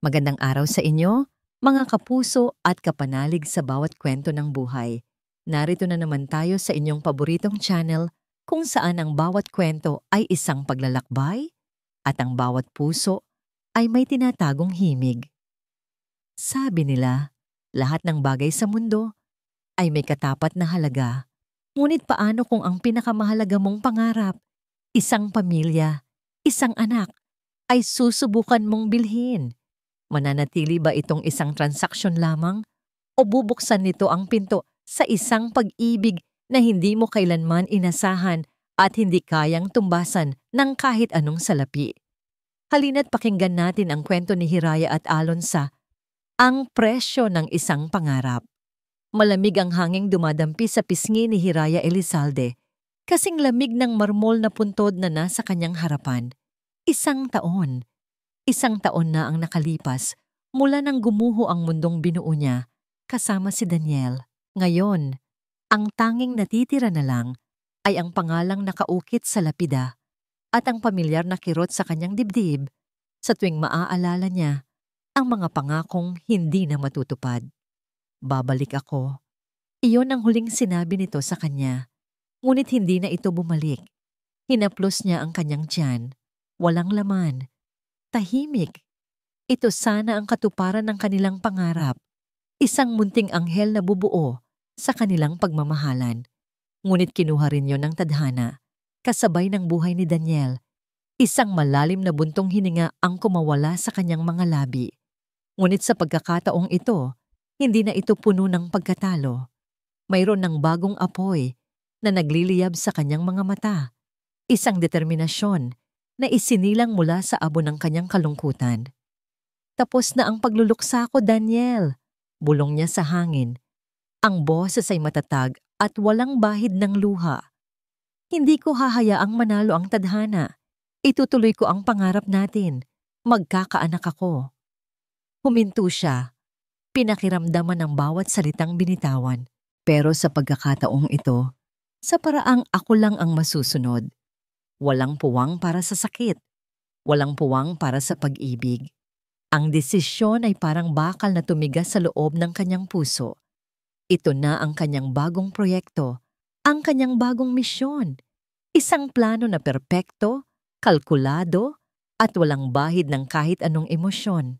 Magandang araw sa inyo, mga kapuso at kapanalig sa bawat kwento ng buhay. Narito na naman tayo sa inyong paboritong channel kung saan ang bawat kwento ay isang paglalakbay at ang bawat puso ay may tinatagong himig. Sabi nila, lahat ng bagay sa mundo ay may katapat na halaga. Ngunit paano kung ang pinakamahalaga mong pangarap, isang pamilya, isang anak, ay susubukan mong bilhin? Mananatili ba itong isang transaksyon lamang o bubuksan nito ang pinto sa isang pag-ibig na hindi mo kailanman inasahan at hindi kayang tumbasan ng kahit anong salapi? Halina't pakinggan natin ang kwento ni Hiraya at Alon sa Ang Presyo ng Isang Pangarap. Malamig ang hanging dumadampi sa pisngi ni Hiraya Elizalde, kasing lamig ng marmol na puntod na nasa kanyang harapan. Isang taon na ang nakalipas mula nang gumuho ang mundong binuo niya kasama si Daniel. Ngayon, ang tanging natitira na lang ay ang pangalang nakaukit sa lapida at ang pamilyar na kirot sa kanyang dibdib sa tuwing maaalala niya ang mga pangakong hindi na matutupad. Babalik ako. Iyon ang huling sinabi nito sa kanya. Ngunit hindi na ito bumalik. Hinaplos niya ang kanyang tiyan. Walang laman. Tahimik. Ito sana ang katuparan ng kanilang pangarap. Isang munting anghel na bubuo sa kanilang pagmamahalan. Ngunit kinuha rin yon ng tadhana, kasabay ng buhay ni Daniel. Isang malalim na buntong hininga ang kumawala sa kanyang mga labi. Ngunit sa pagkakataong ito, hindi na ito puno ng pagkatalo. Mayroon ng bagong apoy na nagliliyab sa kanyang mga mata. Isang determinasyon na isinilang mula sa abo ng kanyang kalungkutan. Tapos na ang pagluluksa ko, Daniel. Bulong niya sa hangin. Ang boses ay matatag at walang bahid ng luha. Hindi ko hahayaang manalo ang tadhana. Itutuloy ko ang pangarap natin. Magkakaanak ako. Huminto siya. Pinakiramdaman ang bawat salitang binitawan. Pero sa pagkakataong ito, sa paraang ako lang ang masusunod. Walang puwang para sa sakit. Walang puwang para sa pag-ibig. Ang desisyon ay parang bakal na tumigas sa loob ng kanyang puso. Ito na ang kanyang bagong proyekto, ang kanyang bagong misyon. Isang plano na perpekto, kalkulado, at walang bahid ng kahit anong emosyon.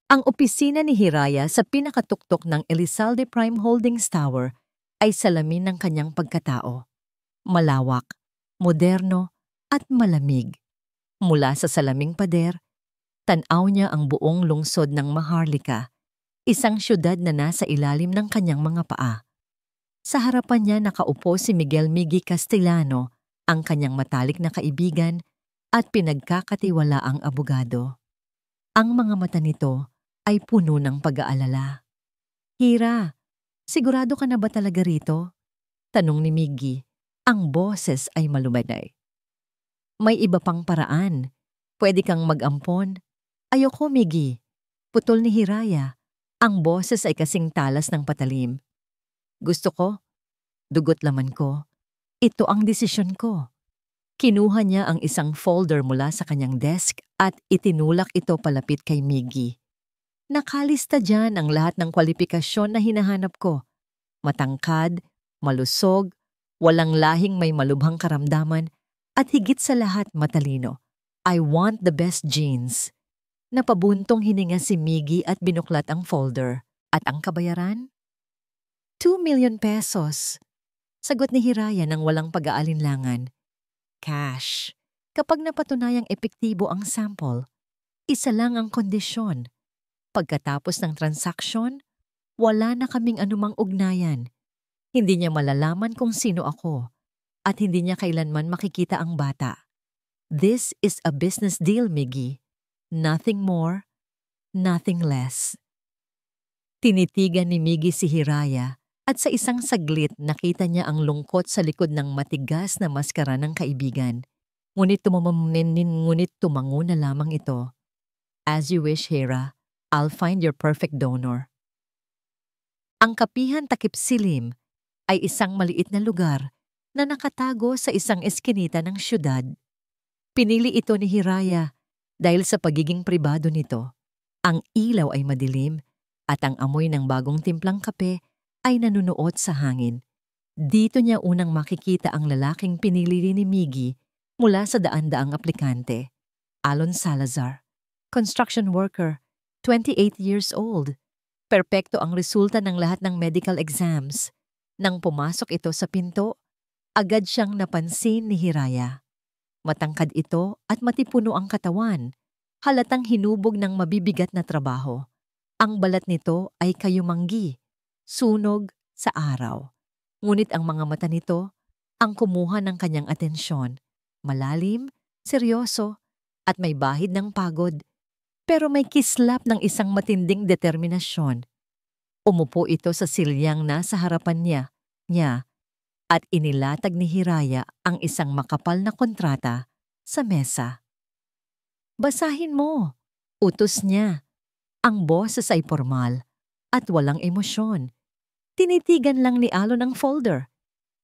Ang opisina ni Hiraya sa pinakatuktok ng Elizalde Prime Holdings Tower ay salamin ng kanyang pagkatao. Malawak, moderno, at malamig. Mula sa salaming pader, tanaw niya ang buong lungsod ng Maharlika, isang syudad na nasa ilalim ng kanyang mga paa. Sa harapan niya nakaupo si Miguel Miggy Castellano, ang kanyang matalik na kaibigan at pinagkakatiwalaang abogado. Ang mga mata nito ay puno ng pag-aalala. Hira, sigurado ka na ba talaga rito? Tanong ni Miggy. Ang boses ay malumanay. May iba pang paraan. Pwede kang mag-ampon. Ayoko, Miggy. Putol ni Hiraya. Ang boses ay kasing talas ng patalim. Gusto ko, dugot laman ko. Ito ang desisyon ko. Kinuha niya ang isang folder mula sa kanyang desk at itinulak ito palapit kay Miggy. Nakalista dyan ang lahat ng kwalifikasyon na hinahanap ko. Matangkad, malusog, walang lahing may malubhang karamdaman, at higit sa lahat matalino. I want the best genes. Napabuntong hininga si Miggy at binuklat ang folder. At ang kabayaran? 2 million pesos. Sagot ni Hiraya ng walang pag-aalinlangan. Cash. Kapag napatunayang epektibo ang sample, isa lang ang kondisyon. Pagkatapos ng transaksyon, wala na kaming anumang ugnayan. Hindi niya malalaman kung sino ako at hindi niya kailanman makikita ang bata. This is a business deal, Miggy. Nothing more, nothing less. Tinitigan ni Miggy si Hiraya at sa isang saglit nakita niya ang lungkot sa likod ng matigas na maskara ng kaibigan. Ngunit tumango na lamang ito. As you wish, Hira. I'll find your perfect donor. Ang Kapihan Takip Silim ay isang maliit na lugar na nakatago sa isang eskinita ng syudad. Pinili ito ni Hiraya dahil sa pagiging pribado nito. Ang ilaw ay madilim at ang amoy ng bagong timplang kape ay nanunuot sa hangin. Dito niya unang makikita ang lalaking pinili ni Miggy mula sa daan-daang aplikante. Alon Salazar, construction worker, 28 years old. Perpekto ang resulta ng lahat ng medical exams. Nang pumasok ito sa pinto, agad siyang napansin ni Hiraya. Matangkad ito at matipuno ang katawan. Halatang hinubog ng mabibigat na trabaho. Ang balat nito ay kayumanggi, sunog sa araw. Ngunit ang mga mata nito ang kumuha ng kanyang atensyon. Malalim, seryoso, at may bahid ng pagod. Pero may kislap ng isang matinding determinasyon. Umupo ito sa silyang nasa harapan niya at inilatag ni Hiraya ang isang makapal na kontrata sa mesa. Basahin mo, utos niya. Ang boses ay formal at walang emosyon. Tinitigan lang ni Alon ang folder.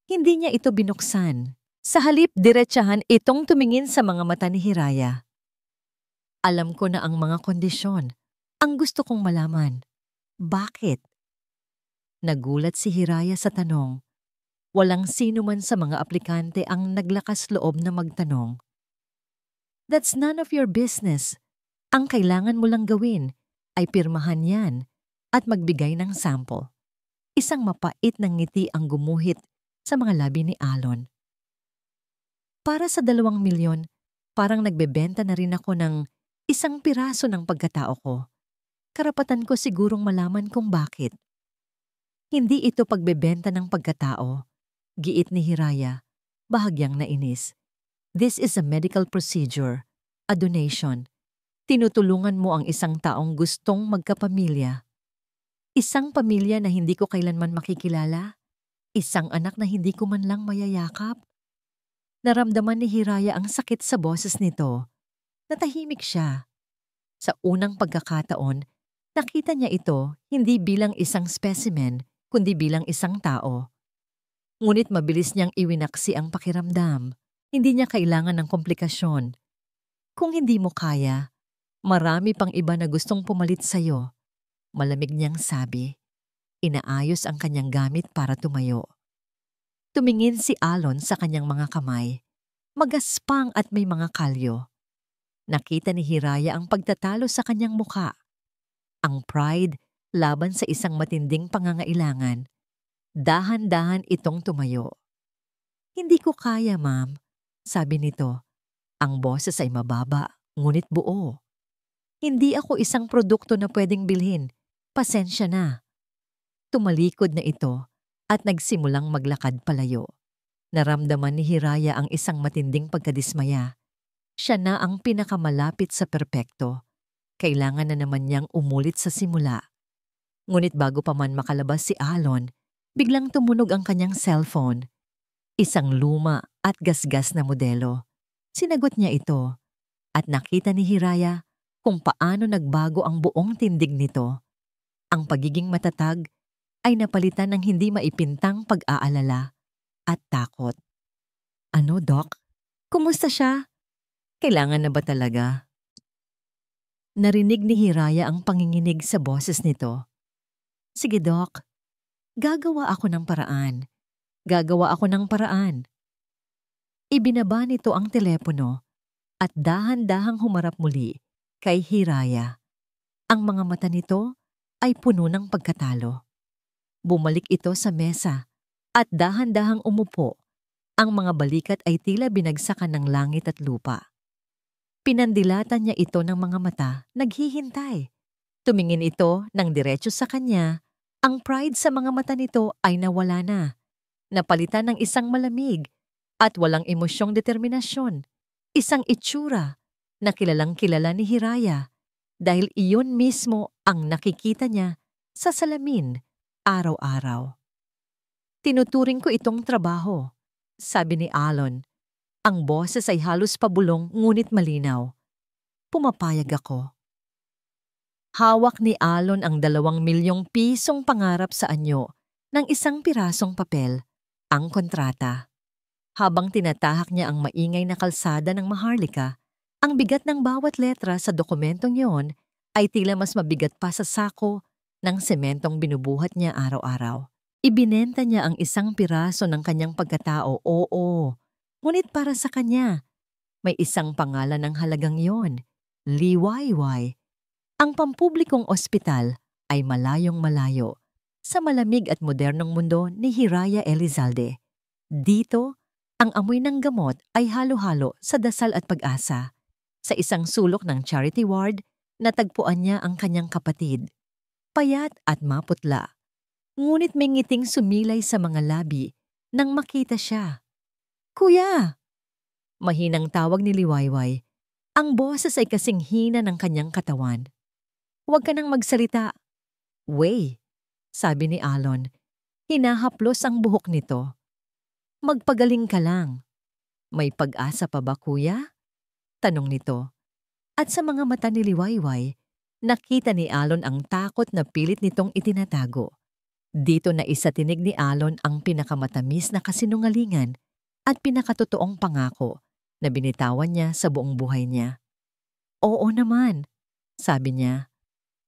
Hindi niya ito binuksan. Sa halip, diretsahan itong tumingin sa mga mata ni Hiraya. Alam ko na ang mga kondisyon. Ang gusto kong malaman. Bakit? Nagulat si Hiraya sa tanong. Walang sino man sa mga aplikante ang naglakas loob na magtanong. That's none of your business. Ang kailangan mo lang gawin ay pirmahan yan at magbigay ng sample. Isang mapait na ngiti ang gumuhit sa mga labi ni Alon. Para sa 2 milyon, parang nagbebenta na rin ako ng 1 piraso ng pagkatao ko. Karapatan ko sigurong malaman kung bakit. Hindi ito pagbebenta ng pagkatao. Giit ni Hiraya, bahagyang nainis. This is a medical procedure, a donation. Tinutulungan mo ang isang taong gustong magkapamilya. Isang pamilya na hindi ko kailanman makikilala. Isang anak na hindi ko man lang mayayakap. Naramdaman ni Hiraya ang sakit sa boses nito. Natahimik siya. Sa unang pagkakataon, nakita niya ito hindi bilang isang specimen, kundi bilang isang tao. Ngunit mabilis niyang iwinaksi ang pakiramdam. Hindi niya kailangan ng komplikasyon. Kung hindi mo kaya, marami pang iba na gustong pumalit sa'yo. Malamig niyang sabi. Inaayos ang kanyang gamit para tumayo. Tumingin si Alon sa kanyang mga kamay. Magaspang at may mga kalyo. Nakita ni Hiraya ang pagtatalo sa kanyang muka. Ang pride laban sa isang matinding pangangailangan. Dahan-dahan itong tumayo. Hindi ko kaya, ma'am, sabi nito. Ang boses ay mababa, ngunit buo. Hindi ako isang produkto na pwedeng bilhin. Pasensya na. Tumalikod na ito at nagsimulang maglakad palayo. Naramdaman ni Hiraya ang isang matinding pagkadismaya. Siya na ang pinakamalapit sa perpekto. Kailangan na naman niyang umulit sa simula. Ngunit bago pa man makalabas si Alon, biglang tumunog ang kanyang cellphone. Isang luma at gasgas na modelo. Sinagot niya ito at nakita ni Hiraya kung paano nagbago ang buong tindig nito. Ang pagiging matatag ay napalitan ng hindi maipintang pag-aalala at takot. Ano, Doc? Kumusta siya? Kailangan na ba talaga? Narinig ni Hiraya ang panginginig sa boses nito. Sige, Doc. Gagawa ako ng paraan. Gagawa ako ng paraan. Ibinaba nito ang telepono at dahan-dahang humarap muli kay Hiraya. Ang mga mata nito ay puno ng pagkatalo. Bumalik ito sa mesa at dahan-dahang umupo. Ang mga balikat ay tila binagsakan ng langit at lupa. Pinandilatan niya ito ng mga mata, naghihintay. Tumingin ito ng diretso sa kanya. Ang pride sa mga mata nito ay nawala na. Napalitan ng isang malamig at walang emosyong determinasyon. Isang itsura na kilalang kilala ni Hiraya dahil iyon mismo ang nakikita niya sa salamin araw-araw. Tinuturing ko itong trabaho, sabi ni Alon. Ang boses ay halos pabulong ngunit malinaw. Pumapayag ako. Hawak ni Alon ang 2 milyong pisong pangarap sa anyo ng 1 pirasong papel, ang kontrata. Habang tinatahak niya ang maingay na kalsada ng Maharlika, ang bigat ng bawat letra sa dokumentong yon ay tila mas mabigat pa sa sako ng sementong binubuhat niya araw-araw. Ibinenta niya ang isang piraso ng kanyang pagkatao, oo. Ngunit para sa kanya, may isang pangalan ng halagang yon, Liwayway. Ang pampublikong ospital ay malayong malayo sa malamig at modernong mundo ni Hiraya Elizalde. Dito, ang amoy ng gamot ay halo-halo sa dasal at pag-asa. Sa isang sulok ng charity ward, natagpuan niya ang kanyang kapatid. Payat at maputla. Ngunit may ngiting sumilay sa mga labi nang makita siya. "Kuya!" Mahinang tawag ni Liwayway. Ang boses ay kasing hina ng kanyang katawan. "Huwag ka nang magsalita." "Way," sabi ni Alon. Hinahaplos ang buhok nito. "Magpagaling ka lang." "May pag-asa pa ba, kuya?" tanong nito. At sa mga mata ni Liwayway, nakita ni Alon ang takot na pilit nitong itinatago. Dito na isatinig ni Alon ang pinakamatamis na kasinungalingan at pinakatotoong pangako na binitawan niya sa buong buhay niya. "Oo naman," sabi niya.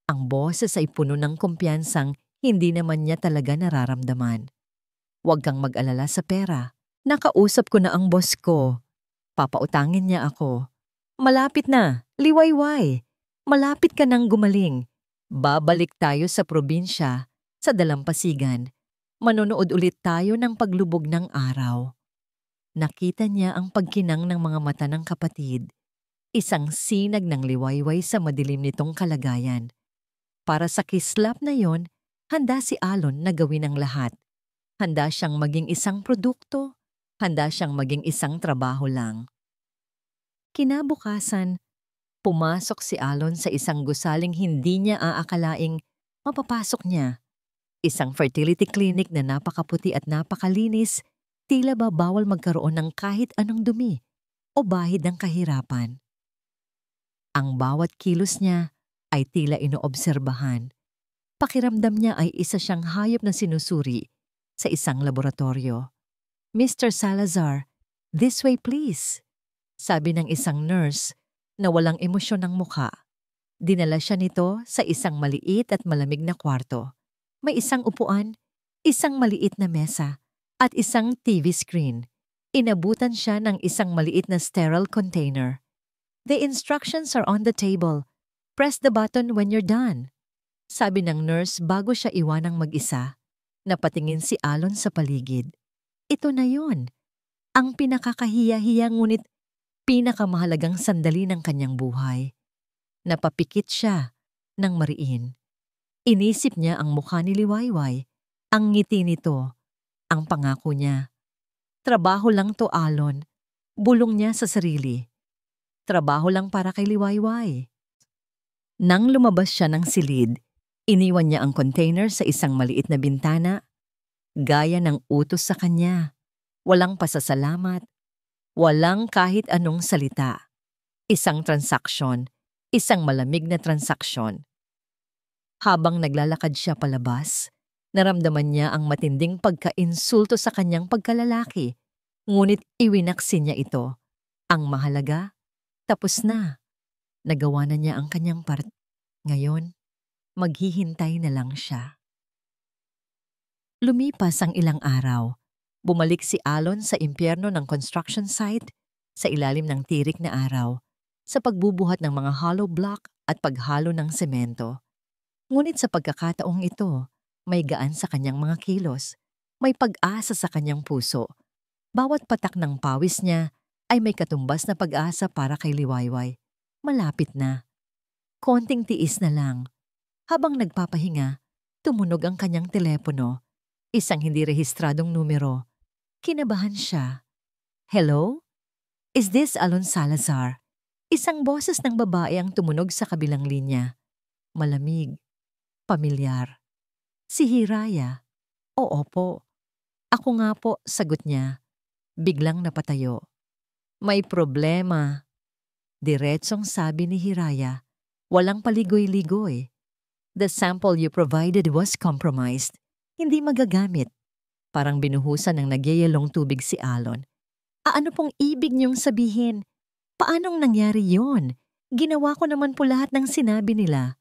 Ang boses ay puno ng kumpiyansang hindi naman niya talaga nararamdaman. "Huwag kang mag-alala sa pera. Nakausap ko na ang boss ko. Papautangin niya ako. Malapit na, Liwayway. Malapit ka nang gumaling. Babalik tayo sa probinsya, sa dalampasigan. Manonood ulit tayo ng paglubog ng araw." Nakita niya ang pagkinang ng mga mata ng kapatid. Isang sinag ng Liwayway sa madilim nitong kalagayan. Para sa kislap na yon, handa si Alon na gawin ang lahat. Handa siyang maging isang produkto, handa siyang maging isang trabaho lang. Kinabukasan, pumasok si Alon sa isang gusaling hindi niya aakalaing mapapasok niya. Isang fertility clinic na napakaputi at napakalinis, tila ba bawal magkaroon ng kahit anong dumi o bahid ng kahirapan. Ang bawat kilos niya ay tila inoobserbahan. Pakiramdam niya ay isa siyang hayop na sinusuri sa isang laboratorio. "Mr. Salazar, this way please," sabi ng isang nurse na walang emosyon ng mukha. Dinala siya nito sa isang maliit at malamig na kwarto. May isang upuan, isang maliit na mesa, at isang TV screen. Inabutan siya ng isang maliit na sterile container. "The instructions are on the table. Press the button when you're done," sabi ng nurse bago siya iwanang mag-isa. Napatingin si Alon sa paligid. Ito na yon, ang pinakakahiya-hiya ngunit pinakamahalagang sandali ng kanyang buhay. Napapikit siya ng mariin. Inisip niya ang mukha ni Liwayway, ang ngiti nito, ang pangako niya. Trabaho lang to, Alon. Bulong niya sa sarili. Trabaho lang para kay Liwayway. Nang lumabas siya ng silid, iniwan niya ang container sa isang maliit na bintana, gaya ng utos sa kanya. Walang pasasalamat, walang kahit anong salita. Isang transaksyon, isang malamig na transaksyon. Habang naglalakad siya palabas, naramdaman niya ang matinding pagka-insulto sa kanyang pagkalalaki, ngunit iwinaksin niya ito. Ang mahalaga, tapos na. Nagawa na niya ang kanyang part. Ngayon, maghihintay na lang siya. Lumipas ang ilang araw. Bumalik si Alon sa impyerno ng construction site sa ilalim ng tirik na araw, sa pagbubuhat ng mga hollow block at paghalo ng semento. Ngunit sa pagkakataong ito, may gaan sa kanyang mga kilos, may pag-asa sa kanyang puso. Bawat patak ng pawis niya ay may katumbas na pag-asa para kay Liwayway. Malapit na. Konting tiis na lang. Habang nagpapahinga, tumunog ang kanyang telepono. Isang hindi rehistradong numero. Kinabahan siya. "Hello? Is this Alon Salazar?" Isang boses ng babae ang tumunog sa kabilang linya. Malamig. Pamilyar. "Si Hiraya." "Oo po." "Ako nga po," sagot niya. Biglang napatayo. "May problema." Diretsong sabi ni Hiraya. Walang paligoy-ligoy. "The sample you provided was compromised. Hindi magagamit." Parang binuhusan ng nagyayalong tubig si Alon. "Ano pong ibig niyong sabihin? Paanong nangyari yon? Ginawa ko naman po lahat ng sinabi nila.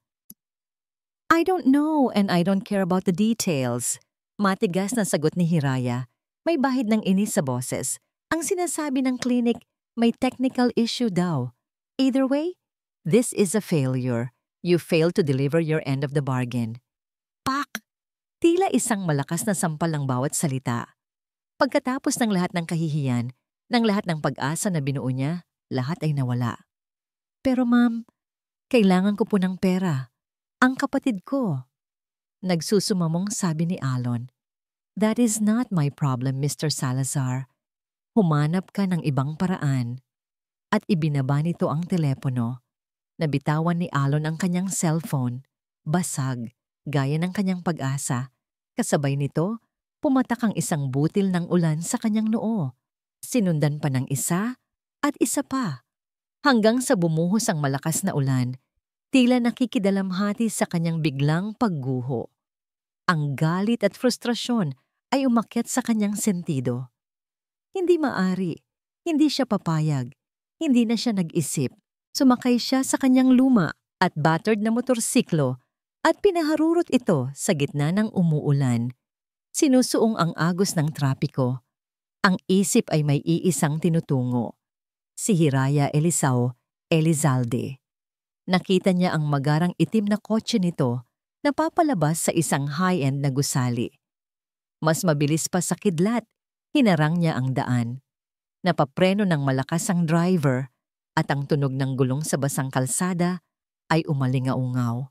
I don't know and I don't care about the details. Matigas na sagot ni Hiraya. May bahid ng inis sa boses. Ang sinasabi ng clinic, may technical issue daw. Either way, this is a failure. You failed to deliver your end of the bargain. Pak! Tila isang malakas na sampal ng bawat salita. Pagkatapos ng lahat ng kahihiyan, ng lahat ng pag-asa na binuo niya, lahat ay nawala. Pero ma'am, kailangan ko po ng pera. Ang kapatid ko. Nagsusumamong sabi ni Alon. That is not my problem, Mr. Salazar. Humanap ka ng ibang paraan. At ibinaba nito ang telepono. Nabitawan ni Alon ang kanyang cellphone. Basag, gaya ng kanyang pag-asa. Kasabay nito, pumatak ang isang butil ng ulan sa kanyang noo. Sinundan pa ng isa at isa pa. Hanggang sa bumuhos ang malakas na ulan, tila nakikidalamhati sa kanyang biglang pagguho. Ang galit at frustrasyon ay umakyat sa kanyang sentido. Hindi maari, hindi siya papayag, hindi na siya nag-isip. Sumakay siya sa kanyang luma at battered na motorsiklo at pinaharurot ito sa gitna ng umuulan. Sinusuong ang agos ng trapiko. Ang isip ay may iisang tinutungo. Si Hiraya Elisao Elizalde. Nakita niya ang magarang itim na kotse nito na papalabas sa isang high-end na gusali. Mas mabilis pa sa kidlat, hinarang niya ang daan. Napapreno ng malakas ang driver at ang tunog ng gulong sa basang kalsada ay umalingaungaw.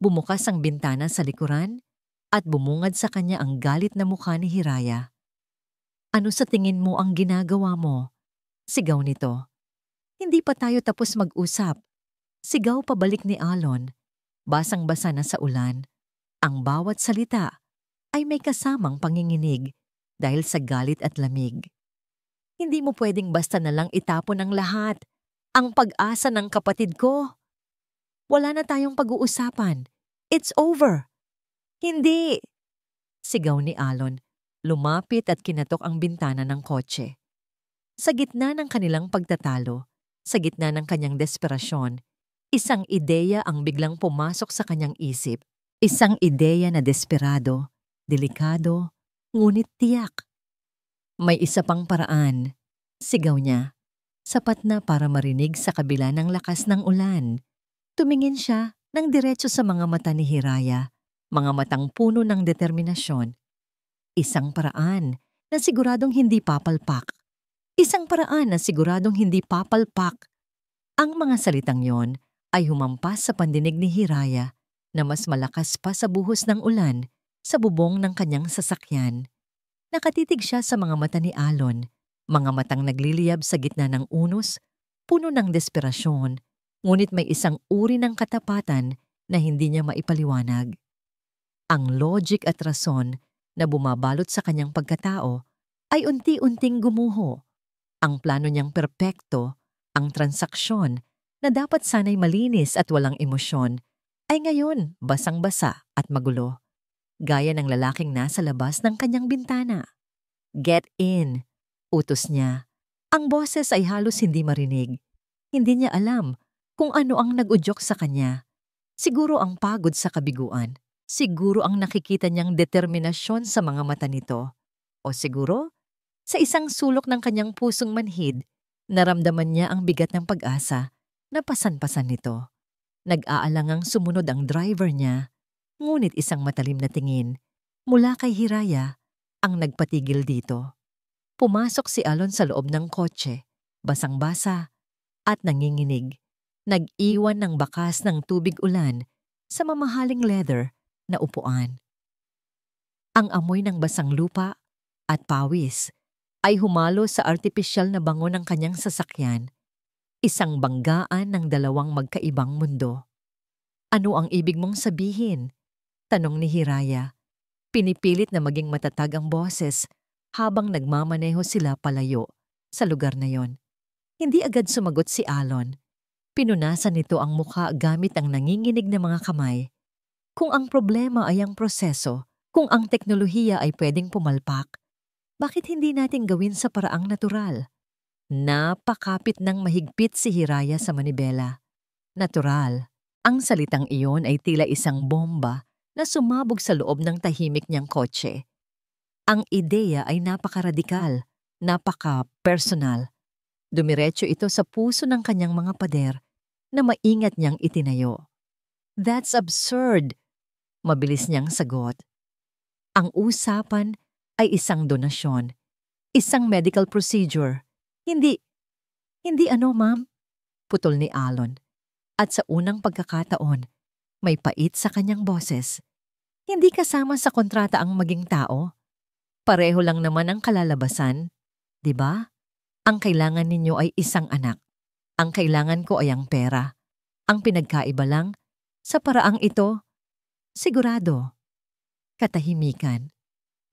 Bumukas ang bintana sa likuran at bumungad sa kanya ang galit na mukha ni Hiraya. Ano sa tingin mo ang ginagawa mo? Sigaw nito. Hindi pa tayo tapos mag-usap. Sigaw pabalik ni Alon. Basang-basa na sa ulan. Ang bawat salita ay may kasamang panginginig dahil sa galit at lamig. Hindi mo pwedeng basta na lang itapon ang lahat. Ang pag-asa ng kapatid ko. Wala na tayong pag-uusapan. It's over. Hindi! Sigaw ni Alon. Lumapit at kinatok ang bintana ng kotse. Sa gitna ng kanilang pagtatalo, sa gitna ng kanyang desperasyon, isang ideya ang biglang pumasok sa kanyang isip. Isang ideya na desperado, delikado, ngunit tiyak. May isa pang paraan, sigaw niya. Sapat na para marinig sa kabila ng lakas ng ulan. Tumingin siya ng diretso sa mga mata ni Hiraya, mga matang puno ng determinasyon. Isang paraan na siguradong hindi papalpak. Isang paraan na siguradong hindi papalpak. Ang mga salitang yon ay humampas sa pandinig ni Hiraya na mas malakas pa sa buhos ng ulan sa bubong ng kanyang sasakyan. Nakatitig siya sa mga mata ni Alon, mga matang nagliliyab sa gitna ng unos, puno ng desperasyon, ngunit may isang uri ng katapatan na hindi niya maipaliwanag. Ang logic at rason na bumabalot sa kanyang pagkatao ay unti-unting gumuho. Ang plano niyang perpekto, ang transaksyon na dapat sana'y malinis at walang emosyon, ay ngayon basang-basa at magulo. Gaya ng lalaking nasa labas ng kanyang bintana. Get in, utos niya. Ang boses ay halos hindi marinig. Hindi niya alam kung ano ang nag-udyok sa kanya. Siguro ang pagod sa kabiguan. Siguro ang nakikita niyang determinasyon sa mga mata nito. O siguro, sa isang sulok ng kanyang pusong manhid, naramdaman niya ang bigat ng pag-asa na pasan-pasan nito. Nag-aalangang sumunod ang driver niya, ngunit isang matalim na tingin mula kay Hiraya ang nagpatigil dito. Pumasok si Alon sa loob ng kotse, basang-basa at nanginginig. Nag-iwan ng bakas ng tubig ulan sa mamahaling leather na upuan. Ang amoy ng basang lupa at pawis ay humalo sa artipisyal na bango ng kanyang sasakyan, isang banggaan ng dalawang magkaibang mundo. Ano ang ibig mong sabihin? Tanong ni Hiraya. Pinipilit na maging matatag ang boses habang nagmamaneho sila palayo sa lugar na yon. Hindi agad sumagot si Alon. Pinunasan nito ang mukha gamit ang nanginginig na mga kamay. Kung ang problema ay ang proseso, kung ang teknolohiya ay pwedeng pumalpak, bakit hindi natin gawin sa paraang natural? Napakapit ng mahigpit si Hiraya sa manibela. Natural. Ang salitang iyon ay tila isang bomba na sumabog sa loob ng tahimik niyang kotse. Ang ideya ay napaka-radikal, napaka-personal. Dumiretso ito sa puso ng kanyang mga pader na maingat niyang itinayo. That's absurd, mabilis niyang sagot. Ang usapan ay isang donasyon, isang medical procedure. Hindi, hindi ano ma'am, putol ni Alon. At sa unang pagkakataon, may pait sa kanyang boses. Hindi kasama sa kontrata ang maging tao. Pareho lang naman ang kalalabasan, di ba? Ang kailangan ninyo ay isang anak. Ang kailangan ko ay ang pera. Ang pinagkaiba lang, sa paraang ito, sigurado. Katahimikan.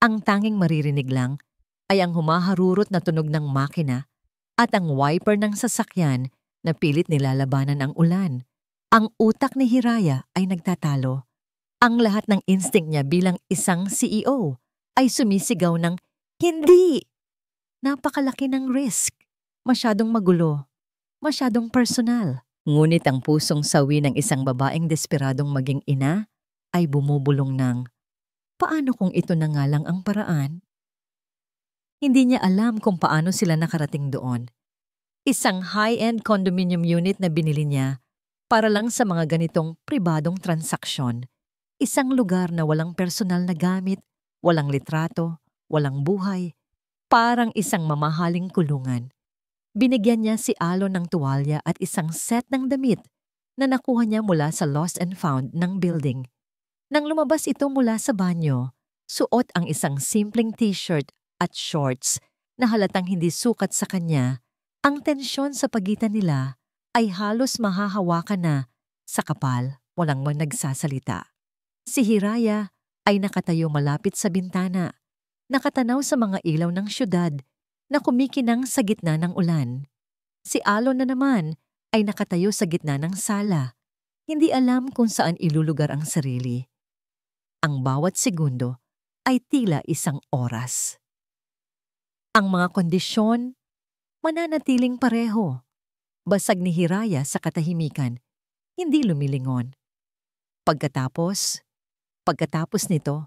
Ang tanging maririnig lang ay ang humaharurot na tunog ng makina at ang wiper ng sasakyan na pilit nilalabanan ang ulan. Ang utak ni Hiraya ay nagtatalo. Ang lahat ng instinct niya bilang isang CEO ay sumisigaw ng, hindi! Napakalaki ng risk. Masyadong magulo. Masyadong personal. Ngunit ang pusong sawi ng isang babaeng desperadong maging ina ay bumubulong ng, paano kung ito na nga lang ang paraan? Hindi niya alam kung paano sila nakarating doon. Isang high-end condominium unit na binili niya para lang sa mga ganitong pribadong transaksyon. Isang lugar na walang personal na gamit, walang litrato, walang buhay, parang isang mamahaling kulungan. Binigyan niya si Alon ng tuwalya at isang set ng damit na nakuha niya mula sa lost and found ng building. Nang lumabas ito mula sa banyo, suot ang isang simpleng t-shirt at shorts na halatang hindi sukat sa kanya. Ang tensyon sa pagitan nila ay halos mahahawakan na. Sa kapal, walang man nagsasalita. Si Hiraya ay nakatayo malapit sa bintana, nakatanaw sa mga ilaw ng syudad na kumikinang sa gitna ng ulan. Si Alon na naman ay nakatayo sa gitna ng sala, hindi alam kung saan ilulugar ang sarili. Ang bawat segundo ay tila isang oras. Ang mga kondisyon, mananatiling pareho. Basag ni Hiraya sa katahimikan, hindi lumilingon. Pagkatapos nito,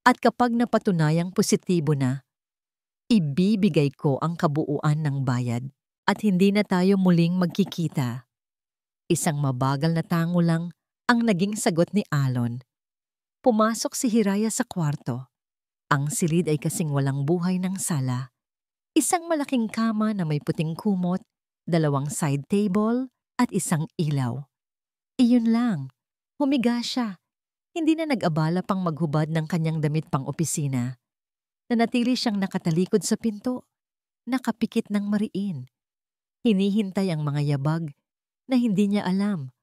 at kapag napatunayang positibo na, ibibigay ko ang kabuuan ng bayad at hindi na tayo muling magkikita. Isang mabagal na tango lang ang naging sagot ni Alon. Pumasok si Hiraya sa kwarto. Ang silid ay kasing walang buhay ng sala. Isang malaking kama na may puting kumot, 2 side table at isang ilaw. Iyon lang. Humiga siya. Hindi na nag-abala pang maghubad ng kanyang damit pang opisina. Nanatili siyang nakatalikod sa pinto, nakapikit ng mariin. Hinihintay ang mga yabag na hindi niya alam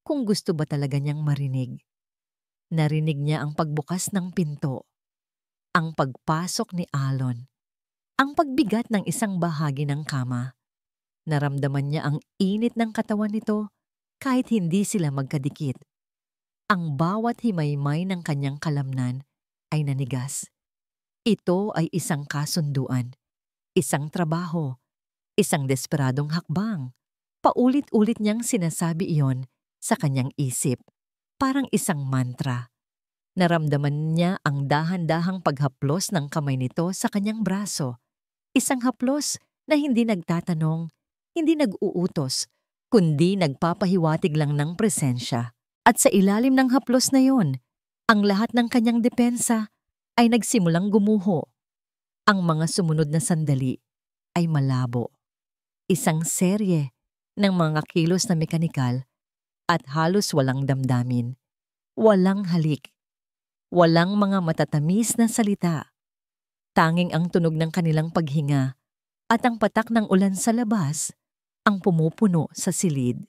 kung gusto ba talaga niyang marinig. Narinig niya ang pagbukas ng pinto, ang pagpasok ni Alon, ang pagbigat ng isang bahagi ng kama. Naramdaman niya ang init ng katawan nito kahit hindi sila magkadikit. Ang bawat himaymay ng kanyang kalamnan ay nanigas. Ito ay isang kasunduan, isang trabaho, isang desperadong hakbang. Paulit-ulit niyang sinasabi iyon sa kanyang isip, parang isang mantra. Naramdaman niya ang dahan-dahang paghaplos ng kamay nito sa kanyang braso. Isang haplos na hindi nagtatanong, hindi nag-uutos, kundi nagpapahiwatig lang ng presensya. At sa ilalim ng haplos na yon, ang lahat ng kanyang depensa ay nagsimulang gumuho. Ang mga sumunod na sandali ay malabo. Isang serye ng mga kilos na mekanikal at halos walang damdamin. Walang halik. Walang mga matatamis na salita. Tanging ang tunog ng kanilang paghinga at ang patak ng ulan sa labas ang pumupuno sa silid.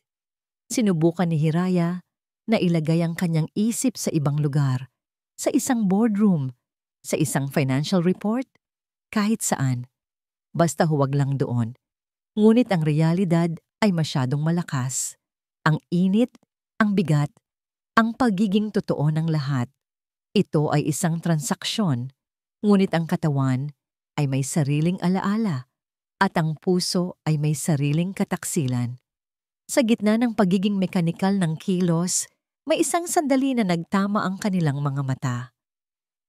Sinubukan ni Hiraya na ilagay ang kanyang isip sa ibang lugar, sa isang boardroom, sa isang financial report, kahit saan. Basta huwag lang doon. Ngunit ang realidad ay masyadong malakas. Ang init, ang bigat, ang pagiging totoo ng lahat. Ito ay isang transaksyon, ngunit ang katawan ay may sariling alaala at ang puso ay may sariling kataksilan. Sa gitna ng pagiging mekanikal ng kilos, may isang sandali na nagtama ang kanilang mga mata.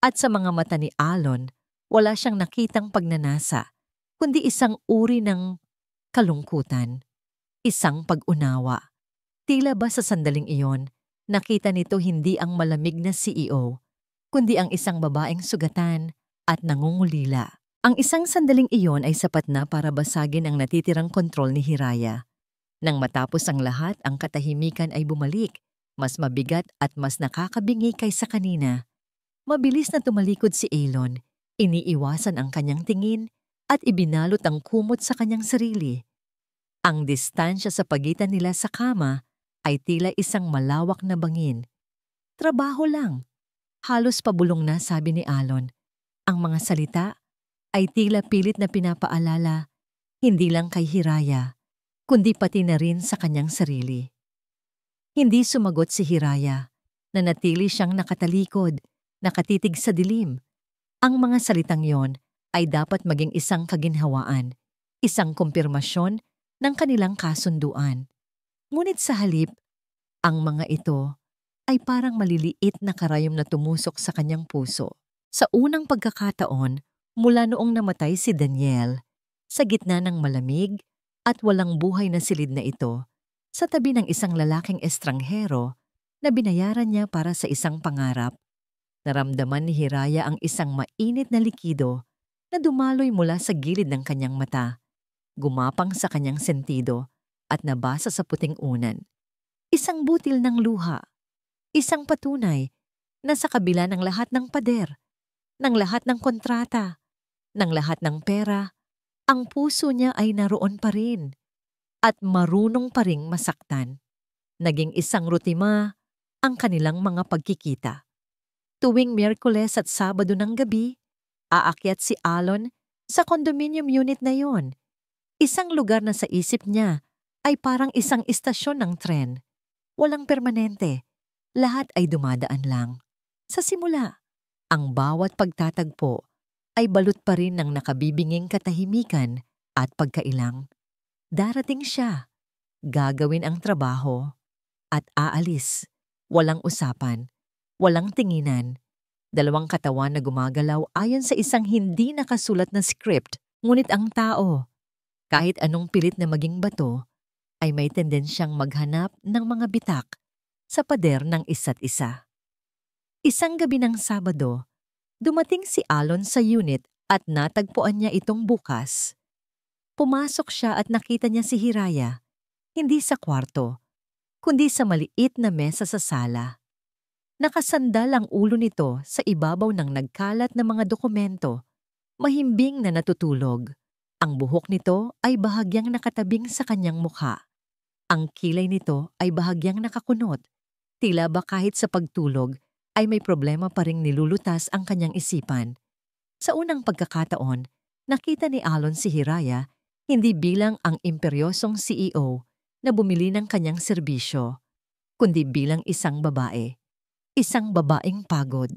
At sa mga mata ni Alon, wala siyang nakitang pagnanasa, kundi isang uri ng kalungkutan, isang pag-unawa. Tila ba sa sandaling iyon, nakita nito hindi ang malamig na CEO, kundi ang isang babaeng sugatan at nangungulila. Ang isang sandaling iyon ay sapat na para basagin ang natitirang kontrol ni Hiraya. Nang matapos ang lahat, ang katahimikan ay bumalik, mas mabigat at mas nakakabingi kaysa kanina. Mabilis na tumalikod si Elon, iniiwasan ang kanyang tingin at ibinalot ang kumot sa kanyang sarili. Ang distansya sa pagitan nila sa kama ay tila isang malawak na bangin. Trabaho lang. Halos pabulong na, sabi ni Alon. Ang mga salita ay tila pilit na pinapaalala, hindi lang kay Hiraya, kundi pati na rin sa kanyang sarili. Hindi sumagot si Hiraya, nanatili siyang nakatalikod, nakatitig sa dilim. Ang mga salitang yon ay dapat maging isang kaginhawaan, isang kumpirmasyon ng kanilang kasunduan. Ngunit sa halip, ang mga ito ay parang maliliit na karayom na tumusok sa kanyang puso. Sa unang pagkakataon, mula noong namatay si Daniel, sa gitna ng malamig at walang buhay na silid na ito, sa tabi ng isang lalaking estranghero na binayaran niya para sa isang pangarap, naramdaman ni Hiraya ang isang mainit na likido na dumaloy mula sa gilid ng kanyang mata, gumapang sa kanyang sentido at nabasa sa puting unan. Isang butil ng luha, isang patunay na sa kabila ng lahat ng pader, ng lahat ng kontrata, ng lahat ng pera, ang puso niya ay naroon pa rin at marunong pa ring masaktan. Naging isang rutima ang kanilang mga pagkikita. Tuwing Miyerkules at Sabado ng gabi, aakyat si Alon sa condominium unit na yon. Isang lugar na sa isip niya ay parang isang istasyon ng tren. Walang permanente, lahat ay dumadaan lang. Sa simula, ang bawat pagtatagpo ay balot pa rin ng nakabibinging katahimikan at pagkailang. Darating siya, gagawin ang trabaho, at aalis. Walang usapan, walang tinginan. Dalawang katawan na gumagalaw ayon sa isang hindi nakasulat na script, ngunit ang tao, kahit anong pilit na maging bato, ay may tendensyang maghanap ng mga bitak sa pader ng isa't isa. Isang gabi ng Sabado, dumating si Alon sa unit at natagpuan niya itong bukas. Pumasok siya at nakita niya si Hiraya, hindi sa kwarto, kundi sa maliit na mesa sa sala. Nakasandal ang ulo nito sa ibabaw ng nagkalat na mga dokumento, mahimbing na natutulog. Ang buhok nito ay bahagyang nakatabing sa kanyang mukha. Ang kilay nito ay bahagyang nakakunot. Tila ba kahit sa pagtulog ay may problema pa ring nilulutas ang kanyang isipan. Sa unang pagkakataon, nakita ni Alon si Hiraya hindi bilang ang imperyosong CEO na bumili ng kanyang serbisyo, kundi bilang isang babae. Isang babaeng pagod.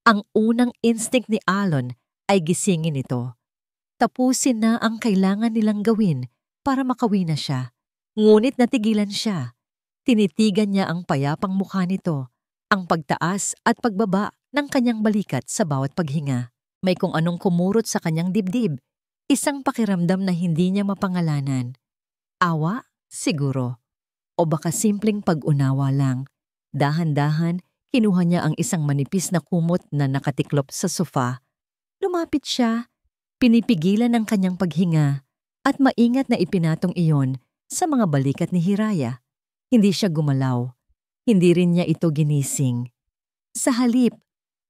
Ang unang instinct ni Alon ay gisingin ito. Tapusin na ang kailangan nilang gawin para makauwi na siya. Ngunit natigilan siya. Tinitigan niya ang payapang mukha nito, ang pagtaas at pagbaba ng kanyang balikat sa bawat paghinga. May kung anong kumurot sa kanyang dibdib, isang pakiramdam na hindi niya mapangalanan. Awa? Siguro. O baka simpleng pag-unawa lang. Dahan-dahan, kinuha niya ang isang manipis na kumot na nakatiklop sa sofa. Lumapit siya, pinipigilan ang kanyang paghinga, at maingat na ipinatong iyon sa mga balikat ni Hiraya. Hindi siya gumalaw. Hindi rin niya ito ginising. Sa halip,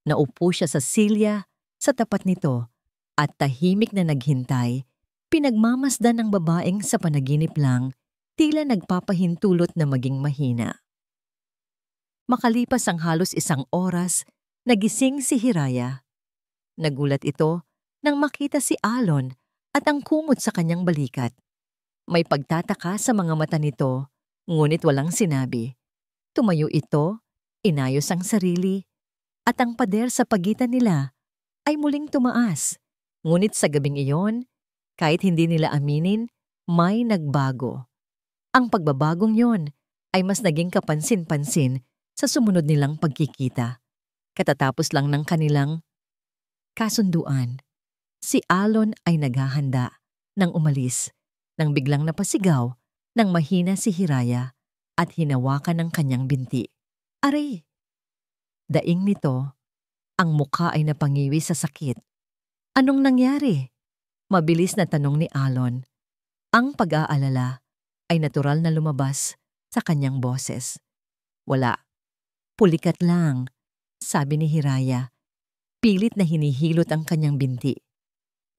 naupo siya sa silya sa tapat nito at tahimik na naghintay, pinagmamasdan ng babaeng sa panaginip lang, tila nagpapahintulot na maging mahina. Makalipas ang halos 1 oras, nagising si Hiraya. Nagulat ito nang makita si Alon at ang kumot sa kanyang balikat. May pagtataka sa mga mata nito, ngunit walang sinabi. Tumayo ito, inayos ang sarili, at ang pader sa pagitan nila ay muling tumaas. Ngunit sa gabing iyon, kahit hindi nila aminin, may nagbago. Ang pagbabagong yon ay mas naging kapansin-pansin sa sumunod nilang pagkikita. Katatapos lang ng kanilang kasunduan, si Alon ay naghahanda nang umalis nang biglang napasigaw ng mahina si Hiraya at hinawakan ng kanyang binti. Aray! Daing nito, ang mukha ay napangiwi sa sakit. Anong nangyari? Mabilis na tanong ni Alon. Ang pag-aalala ay natural na lumabas sa kanyang boses. Wala. Pulikat lang, sabi ni Hiraya. Pilit na hinihilot ang kanyang binti.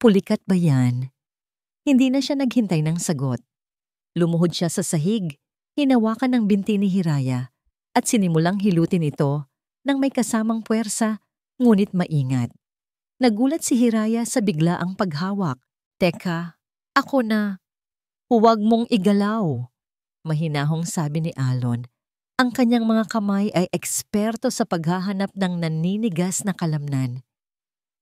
Pulikat ba yan? Hindi na siya naghintay ng sagot. Lumuhod siya sa sahig, hinawakan ng binti ni Hiraya at sinimulang hilutin ito nang may kasamang puwersa ngunit maingat. Nagulat si Hiraya sa biglaang paghawak. Teka, ako na. Huwag mong igalaw. Mahinahong sabi ni Alon. Ang kanyang mga kamay ay eksperto sa paghahanap ng naninigas na kalamnan.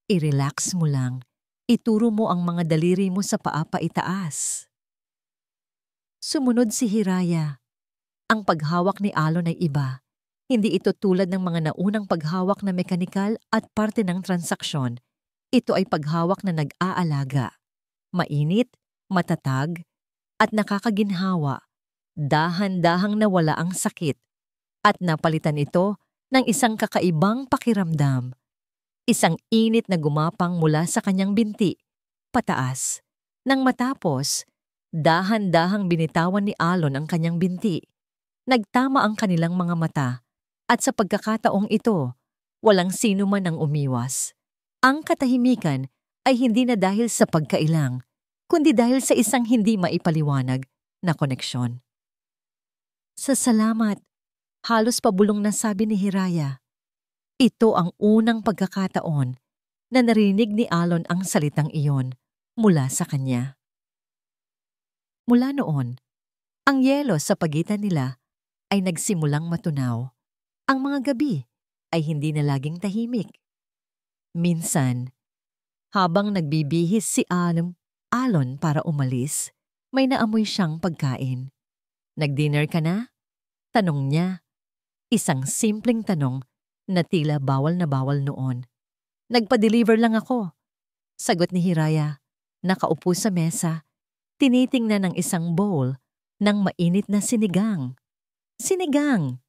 I-relax mo lang. Ituro mo ang mga daliri mo sa paa paitaas. Sumunod si Hiraya. Ang paghawak ni Alon ay iba. Hindi ito tulad ng mga naunang paghawak na mekanikal at parte ng transaksyon. Ito ay paghawak na nag-aalaga. Mainit, matatag, at nakakaginhawa. Dahan-dahang nawala ang sakit. At napalitan ito ng isang kakaibang pakiramdam. Isang init na gumapang mula sa kanyang binti, pataas. Nang matapos, dahan-dahang binitawan ni Alon ang kanyang binti. Nagtama ang kanilang mga mata at sa pagkakataong ito, walang sino man ang umiwas. Ang katahimikan ay hindi na dahil sa pagkailang, kundi dahil sa isang hindi maipaliwanag na koneksyon. Sa salamat, halos pabulong na sabi ni Hiraya. Ito ang unang pagkakataon na narinig ni Alon ang salitang iyon mula sa kanya. Mula noon, ang yelo sa pagitan nila ay nagsimulang matunaw. Ang mga gabi ay hindi na laging tahimik. Minsan, habang nagbibihis si Alon para umalis, may naamoy siyang pagkain. Nag-dinner ka na? Tanong niya. Isang simpleng tanong na tila bawal na bawal noon. Nagpa-deliver lang ako. Sagot ni Hiraya. Nakaupo sa mesa, tinitingnan ng isang bowl ng mainit na sinigang. Sinigang!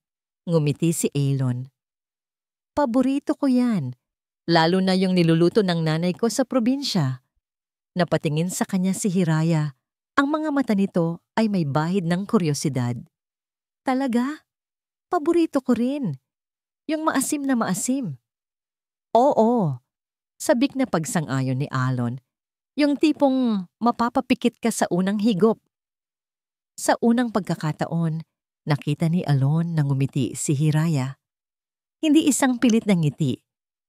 Ngumiti si Alon. Paborito ko yan, lalo na yung niluluto ng nanay ko sa probinsya. Napatingin sa kanya si Hiraya. Ang mga mata nito ay may bahid ng kuryosidad. Talaga? Paborito ko rin. Yung maasim na maasim. Oo, sabik na pagsang-ayon ni Alon. Yung tipong mapapapikit ka sa unang higop. Sa unang pagkakataon, nakita ni Alon na ngumiti si Hiraya. Hindi isang pilit na ngiti,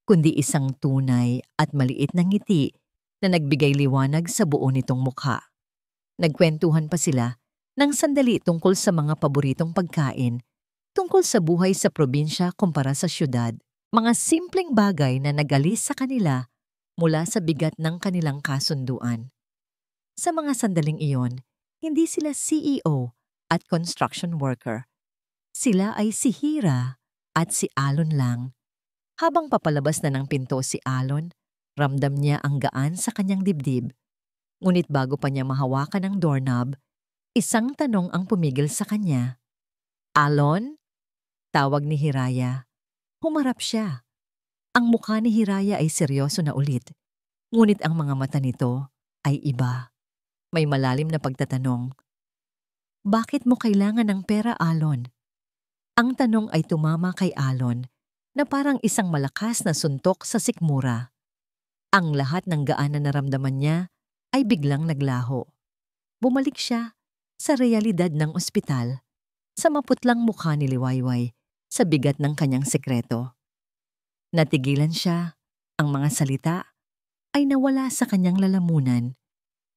kundi isang tunay at maliit na ngiti na nagbigay liwanag sa buo nitong mukha. Nagkwentuhan pa sila ng sandali tungkol sa mga paboritong pagkain, tungkol sa buhay sa probinsya kumpara sa syudad, mga simpleng bagay na nag-alis sa kanila mula sa bigat ng kanilang kasunduan. Sa mga sandaling iyon, hindi sila CEO at construction worker. Sila ay si Hira at si Alon lang. Habang papalabas na ng pinto si Alon, ramdam niya ang gaan sa kanyang dibdib. Ngunit bago pa niya mahawakan ang doorknob, isang tanong ang pumigil sa kanya. Alon? Tawag ni Hiraya. Humarap siya. Ang mukha ni Hiraya ay seryoso na ulit. Ngunit ang mga mata nito ay iba. May malalim na pagtatanong. Bakit mo kailangan ng pera, Alon? Ang tanong ay tumama kay Alon na parang isang malakas na suntok sa sikmura. Ang lahat ng gaan na naramdaman niya ay biglang naglaho. Bumalik siya sa realidad ng ospital, sa maputlang mukha ni Liwayway, sa bigat ng kanyang sekreto. Natigilan siya, ang mga salita ay nawala sa kanyang lalamunan.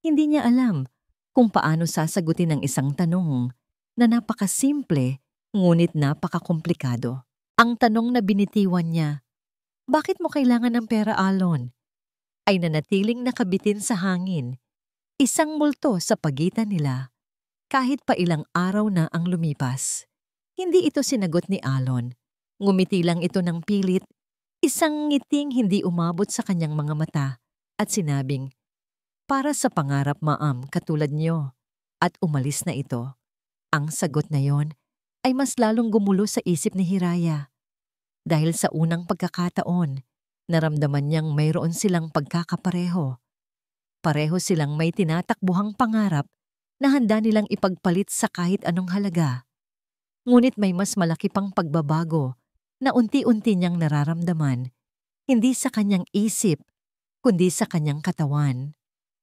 Hindi niya alam kung paano sasagutin ang isang tanong na napakasimple ngunit napakakomplikado. Ang tanong na binitiwan niya, bakit mo kailangan ng pera, Alon? Ay nanatiling nakabitin sa hangin, isang multo sa pagitan nila. Kahit pa ilang araw na ang lumipas, hindi ito sinagot ni Alon. Ngumiti lang ito ng pilit, isang ngiting hindi umabot sa kanyang mga mata at sinabing, "Para sa pangarap, ma'am, katulad niyo." At umalis na ito. Ang sagot na yon ay mas lalong gumulo sa isip ni Hiraya. Dahil sa unang pagkakataon, naramdaman niyang mayroon silang pagkakapareho. Pareho silang may tinatakbuhang pangarap na handa nilang ipagpalit sa kahit anong halaga. Ngunit may mas malaki pang pagbabago na unti-unti niyang nararamdaman, hindi sa kanyang isip, kundi sa kanyang katawan.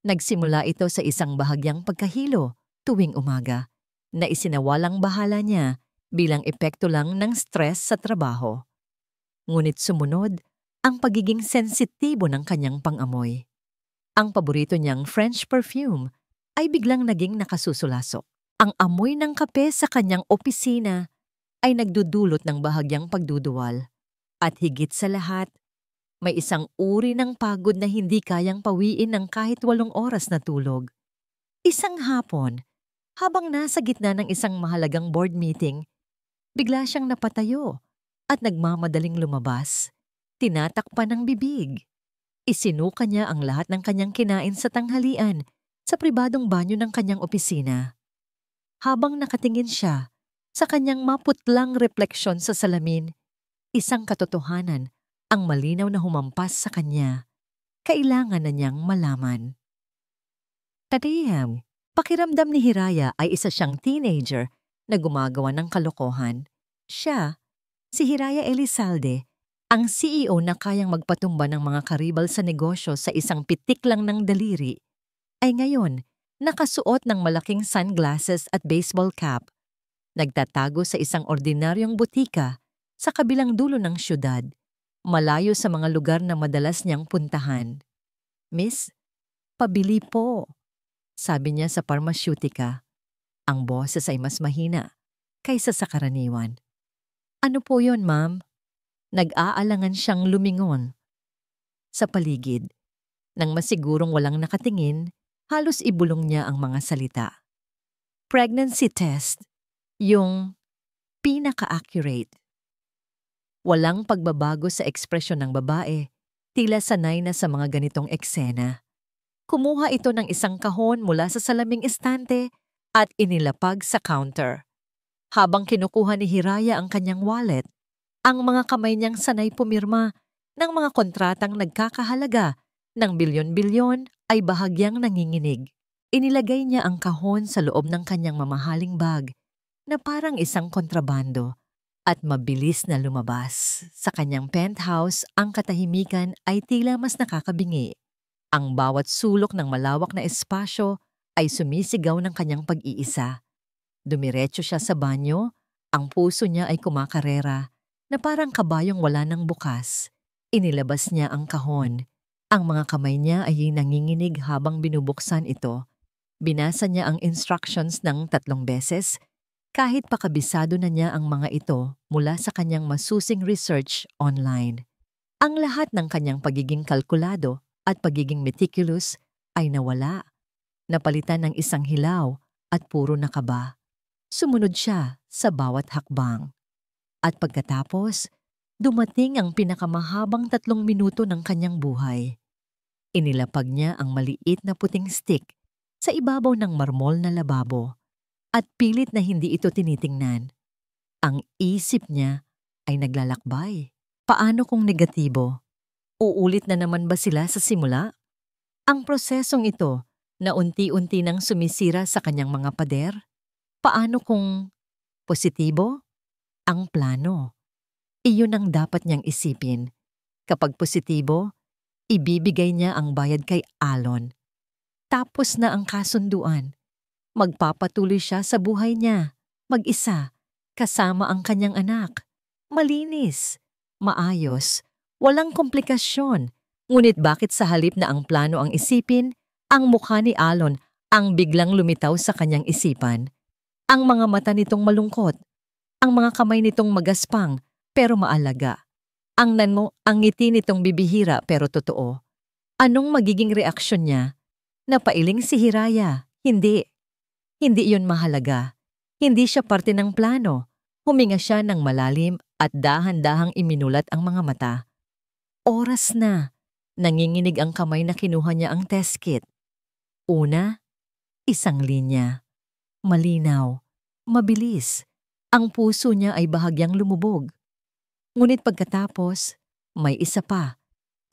Nagsimula ito sa isang bahagyang pagkahilo tuwing umaga na isinawalang bahala niya bilang epekto lang ng stress sa trabaho. Ngunit sumunod ang pagiging sensitibo ng kanyang pangamoy. Ang paborito niyang French perfume ay biglang naging nakasusulasok. Ang amoy ng kape sa kanyang opisina ay nagdudulot ng bahagyang pagduduwal. At higit sa lahat, may isang uri ng pagod na hindi kayang pawiin ng kahit 8 oras na tulog. Isang hapon, habang nasa gitna ng isang mahalagang board meeting, bigla siyang napatayo at nagmamadaling lumabas. Tinatakpan ng bibig. Isinuka niya ang lahat ng kanyang kinain sa tanghalian sa pribadong banyo ng kanyang opisina. Habang nakatingin siya sa kanyang maputlang refleksyon sa salamin, isang katotohanan ang malinaw na humampas sa kanya. Kailangan na niyang malaman. Tadiham, pakiramdam ni Hiraya ay isa siyang teenager na gumagawa ng kalokohan. Siya, si Hiraya Elizalde, ang CEO na kayang magpatumba ng mga karibal sa negosyo sa isang pitik lang ng daliri, ay ngayon nakasuot ng malaking sunglasses at baseball cap. Nagtatago sa isang ordinaryong butika sa kabilang dulo ng syudad, malayo sa mga lugar na madalas niyang puntahan. "Miss, pabili po," sabi niya sa parmasyutika. Ang boses ay mas mahina kaysa sa karaniwan. "Ano po yon, ma'am?" Nag-aalangan siyang lumingon sa paligid. Nang masigurong walang nakatingin, halos ibulong niya ang mga salita. "Pregnancy test, yung pinaka-accurate." Walang pagbabago sa ekspresyon ng babae, tila sanay na sa mga ganitong eksena. Kumuha ito ng isang kahon mula sa salaming estante at inilapag sa counter. Habang kinukuha ni Hiraya ang kanyang wallet, ang mga kamay niyang sanay pumirma ng mga kontratang nagkakahalaga ng bilyon-bilyon ay bahagyang nanginginig. Inilagay niya ang kahon sa loob ng kanyang mamahaling bag na parang isang kontrabando at mabilis na lumabas. Sa kanyang penthouse, ang katahimikan ay tila mas nakakabingi. Ang bawat sulok ng malawak na espasyo ay sumisigaw ng kanyang pag-iisa. Dumiretso siya sa banyo, ang puso niya ay kumakarera na parang kabayong wala ng bukas. Inilabas niya ang kahon. Ang mga kamay niya ay nanginginig habang binubuksan ito. Binasa niya ang instructions ng 3 beses, kahit pakabisado na niya ang mga ito mula sa kanyang masusing research online. Ang lahat ng kanyang pagiging kalkulado at pagiging meticulous ay nawala. Napalitan ng isang hilaw at puro na kaba. Sumunod siya sa bawat hakbang. At pagkatapos, dumating ang pinakamahabang 3 minuto ng kanyang buhay. Inilapag niya ang maliit na puting stick sa ibabaw ng marmol na lababo at pilit na hindi ito tinitingnan. Ang isip niya ay naglalakbay. Paano kung negatibo? Uulit na naman ba sila sa simula? Ang prosesong ito na unti-unti nang sumisira sa kanyang mga pader? Paano kung positibo? Ang plano. Iyon ang dapat niyang isipin. Kapag positibo, ibibigay niya ang bayad kay Alon. Tapos na ang kasunduan. Magpapatuloy siya sa buhay niya, mag-isa, kasama ang kanyang anak. Malinis, maayos, walang komplikasyon. Ngunit bakit sa halip na ang plano ang isipin, ang mukha ni Alon ang biglang lumitaw sa kanyang isipan? Ang mga mata nitong malungkot, ang mga kamay nitong magaspang pero maalaga. Ang ngiti nitong bibihira pero totoo. Anong magiging reaksyon niya? Napailing si Hiraya? Hindi. Hindi iyon mahalaga. Hindi siya parte ng plano. Huminga siya ng malalim at dahan-dahang iminulat ang mga mata. Oras na. Nanginginig ang kamay na kinuha niya ang test kit. Una, isang linya. Malinaw. Mabilis. Ang puso niya ay bahagyang lumubog. Ngunit pagkatapos, may isa pa.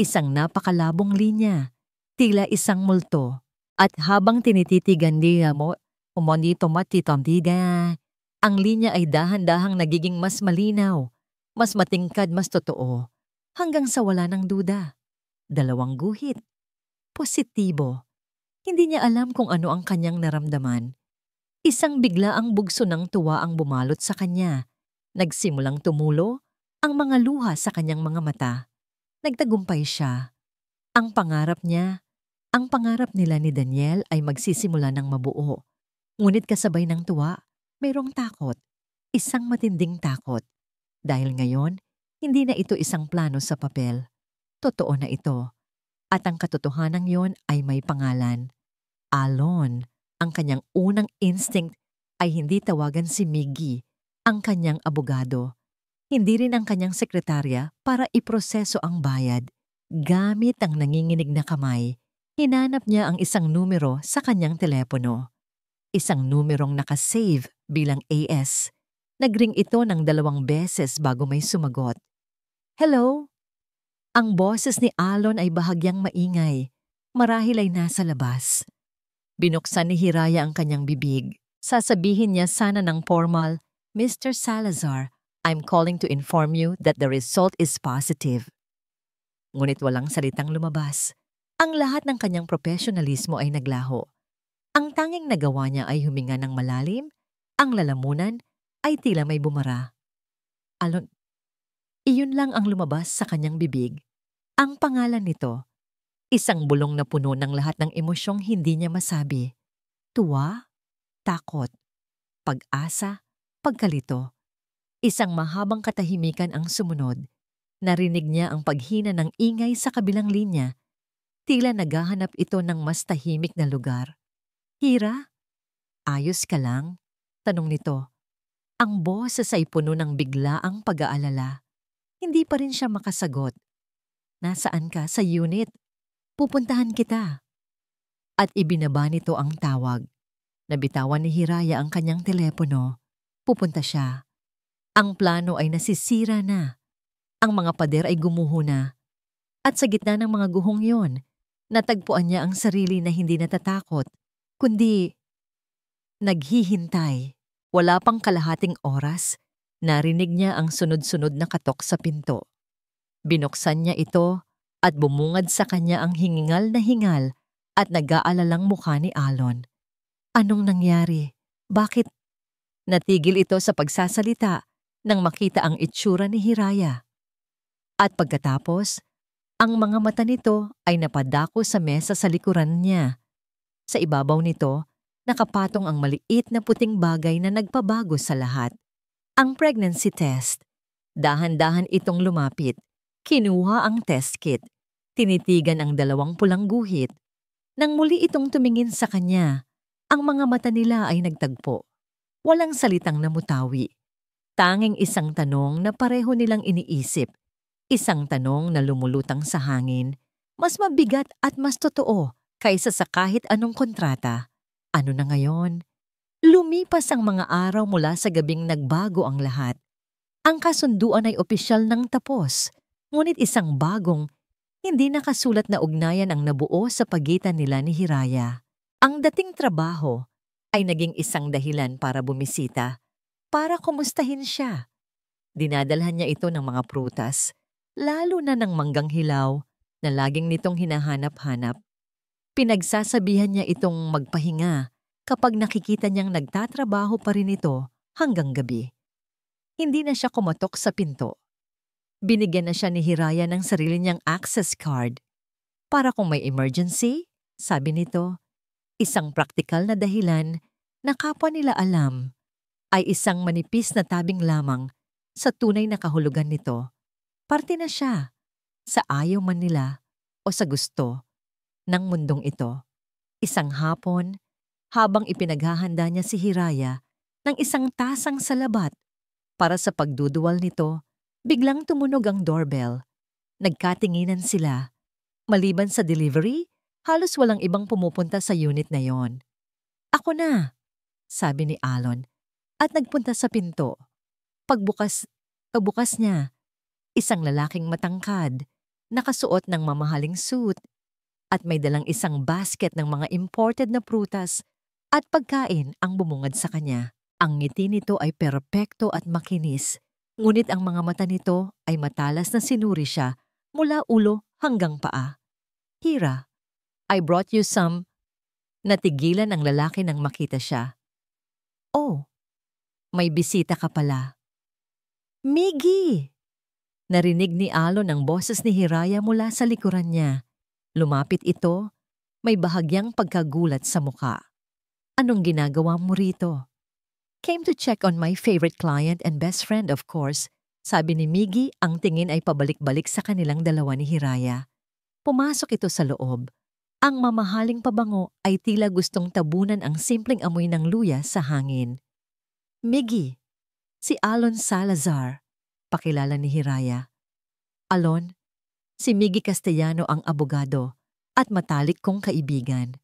Isang napakalabong linya. Tila isang multo. At habang tinititigan niya mo, umonito matitomdiga, ang linya ay dahan-dahang nagiging mas malinaw, mas matingkad, mas totoo, hanggang sa wala ng duda. Dalawang guhit. Positibo. Hindi niya alam kung ano ang kanyang naramdaman. Isang biglaang bugso ng tuwa ang bumalot sa kanya. Nagsimulang tumulo ang mga luha sa kanyang mga mata. Nagtagumpay siya. Ang pangarap niya, ang pangarap nila ni Daniel ay magsisimula ng mabuo. Ngunit kasabay ng tuwa, mayroong takot. Isang matinding takot. Dahil ngayon, hindi na ito isang plano sa papel. Totoo na ito. At ang katotohanan yon ay may pangalan. Alon, ang kanyang unang instinct ay hindi tawagan si Miggy, ang kanyang abogado. Hindi rin ang kanyang sekretarya para iproseso ang bayad. Gamit ang nanginginig na kamay, hinanap niya ang isang numero sa kanyang telepono. Isang numerong nakasave bilang AS. Nagring ito ng 2 beses bago may sumagot. Hello? Ang boses ni Alon ay bahagyang maingay. Marahil ay nasa labas. Binuksan ni Hiraya ang kanyang bibig. Sasabihin niya sana ng formal, Mr. Salazar, I'm calling to inform you that the result is positive. Ngunit walang salitang lumabas. Ang lahat ng kanyang profesionalismo ay naglaho. Ang tanging nagawa niya ay huminga ng malalim, ang lalamunan ay tila may bumara. Alon, iyon lang ang lumabas sa kanyang bibig. Ang pangalan nito, isang bulong na puno ng lahat ng emosyong hindi niya masabi. Tuwa, takot, pag-asa, pagkalito. Isang mahabang katahimikan ang sumunod. Narinig niya ang paghina ng ingay sa kabilang linya. Tila naghahanap ito ng mas tahimik na lugar. Hira? Ayos ka lang? Tanong nito. Ang boses ay puno ng biglaang pag-aalala. Hindi pa rin siya makasagot. Nasaan ka? Sa unit. Pupuntahan kita. At ibinaba nito ang tawag. Nabitawan ni Hiraya ang kanyang telepono. Pupunta siya. Ang plano ay nasisira na. Ang mga pader ay gumuho na. At sa gitna ng mga guhong yon, natagpuan niya ang sarili na hindi natatakot, kundi naghihintay. Wala pang kalahating oras, narinig niya ang sunod-sunod na katok sa pinto. Binuksan niya ito at bumungad sa kanya ang hingal na hingal at nag-aalalang mukha ni Alon. Anong nangyari? Bakit? Natigil ito sa pagsasalita nang makita ang itsura ni Hiraya. At pagkatapos, ang mga mata nito ay napadako sa mesa sa likuran niya. Sa ibabaw nito, nakapatong ang maliit na puting bagay na nagpabago sa lahat. Ang pregnancy test. Dahan-dahan itong lumapit. Kinuha ang test kit. Tinitigan ang 2 pulang guhit. Nang muli itong tumingin sa kanya, ang mga mata nila ay nagtagpo. Walang salitang namutawi. Tanging isang tanong na pareho nilang iniisip. Isang tanong na lumulutang sa hangin. Mas mabigat at mas totoo kaysa sa kahit anong kontrata. Ano na ngayon? Lumipas ang mga araw mula sa gabing nagbago ang lahat. Ang kasunduan ay opisyal nang tapos, ngunit isang bagong, hindi nakasulat na ugnayan ang nabuo sa pagitan nila ni Hiraya. Ang dating trabaho ay naging isang dahilan para bumisita, para kumustahin siya. Dinadalhan niya ito ng mga prutas, lalo na ng manggang hilaw na laging nitong hinahanap-hanap. Pinagsasabihan niya itong magpahinga kapag nakikita niyang nagtatrabaho pa rin ito hanggang gabi. Hindi na siya kumatok sa pinto. Binigyan na siya ni Hiraya ng sarili niyang access card. Para kung may emergency, sabi nito, isang praktikal na dahilan na kapwa nila alam ay isang manipis na tabing lamang sa tunay na kahulugan nito. Parte na siya sa ayaw man nila o sa gusto ng mundong ito. Isang hapon, habang ipinaghahanda niya si Hiraya ng isang tasang salabat para sa pagduduwal nito. Biglang tumunog ang doorbell. Nagkatinginan sila. Maliban sa delivery, halos walang ibang pumupunta sa unit na yon. "Ako na," sabi ni Alon at nagpunta sa pinto. Pagbukas niya, isang lalaking matangkad, nakasuot ng mamahaling suit at may dalang isang basket ng mga imported na prutas at pagkain ang bumungad sa kanya. Ang ngiti nito ay perpekto at makinis, ngunit ang mga mata nito ay matalas na sinuri siya mula ulo hanggang paa. "Hira, I brought you some." Natigilan ang lalaki nang makita siya. "Oh, may bisita ka pala." "Miggy!" Narinig ni Alon ang boses ni Hiraya mula sa likuran niya. Lumapit ito, may bahagyang pagkagulat sa muka. "Anong ginagawa mo rito?" "Came to check on my favorite client and best friend, of course," sabi ni Miggy. Ang tingin ay pabalik-balik sa kanilang dalawa ni Hiraya. Pumasok ito sa loob. Ang mamahaling pabango ay tila gustong tabunan ang simpleng amoy ng luya sa hangin. "Miggy, si Alon Salazar," pakilala ni Hiraya. "Alon, si Miggy Castellano ang abogado at matalik kong kaibigan."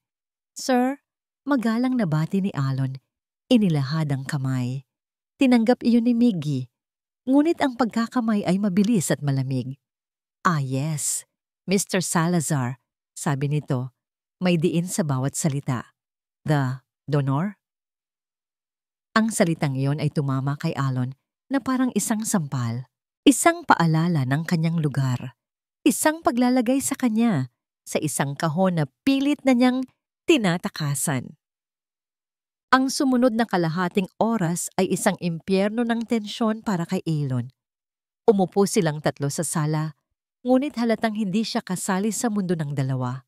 "Sir," magalang na bati ni Alon, inilahad ang kamay. Tinanggap iyon ni Miggy, ngunit ang pagkakamay ay mabilis at malamig. "Ah yes, Mr. Salazar," sabi nito, may diin sa bawat salita. "The donor?" Ang salitang iyon ay tumama kay Alon na parang isang sampal, isang paalala ng kanyang lugar, isang paglalagay sa kanya sa isang kahon na pilit na niyang tinatakasan. Ang sumunod na kalahating oras ay isang impyerno ng tensyon para kay Alon. Umupo silang tatlo sa sala, ngunit halatang hindi siya kasali sa mundo ng dalawa.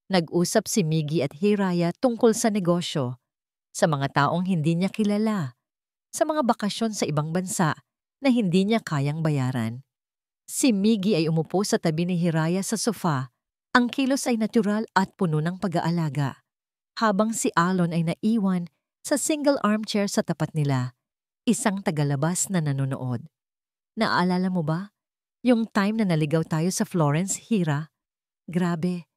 Nag-usap si Miggy at Hiraya tungkol sa negosyo, sa mga taong hindi niya kilala, sa mga bakasyon sa ibang bansa na hindi niya kayang bayaran. Si Miggy ay umupo sa tabi ni Hiraya sa sofa. Ang kilos ay natural at puno ng pag-aalaga, habang si Alon ay naiwan sa single armchair sa tapat nila, isang tagalabas na nanonood. "Naalala mo ba? Yung time na naligaw tayo sa Florence, Hira? Grabe,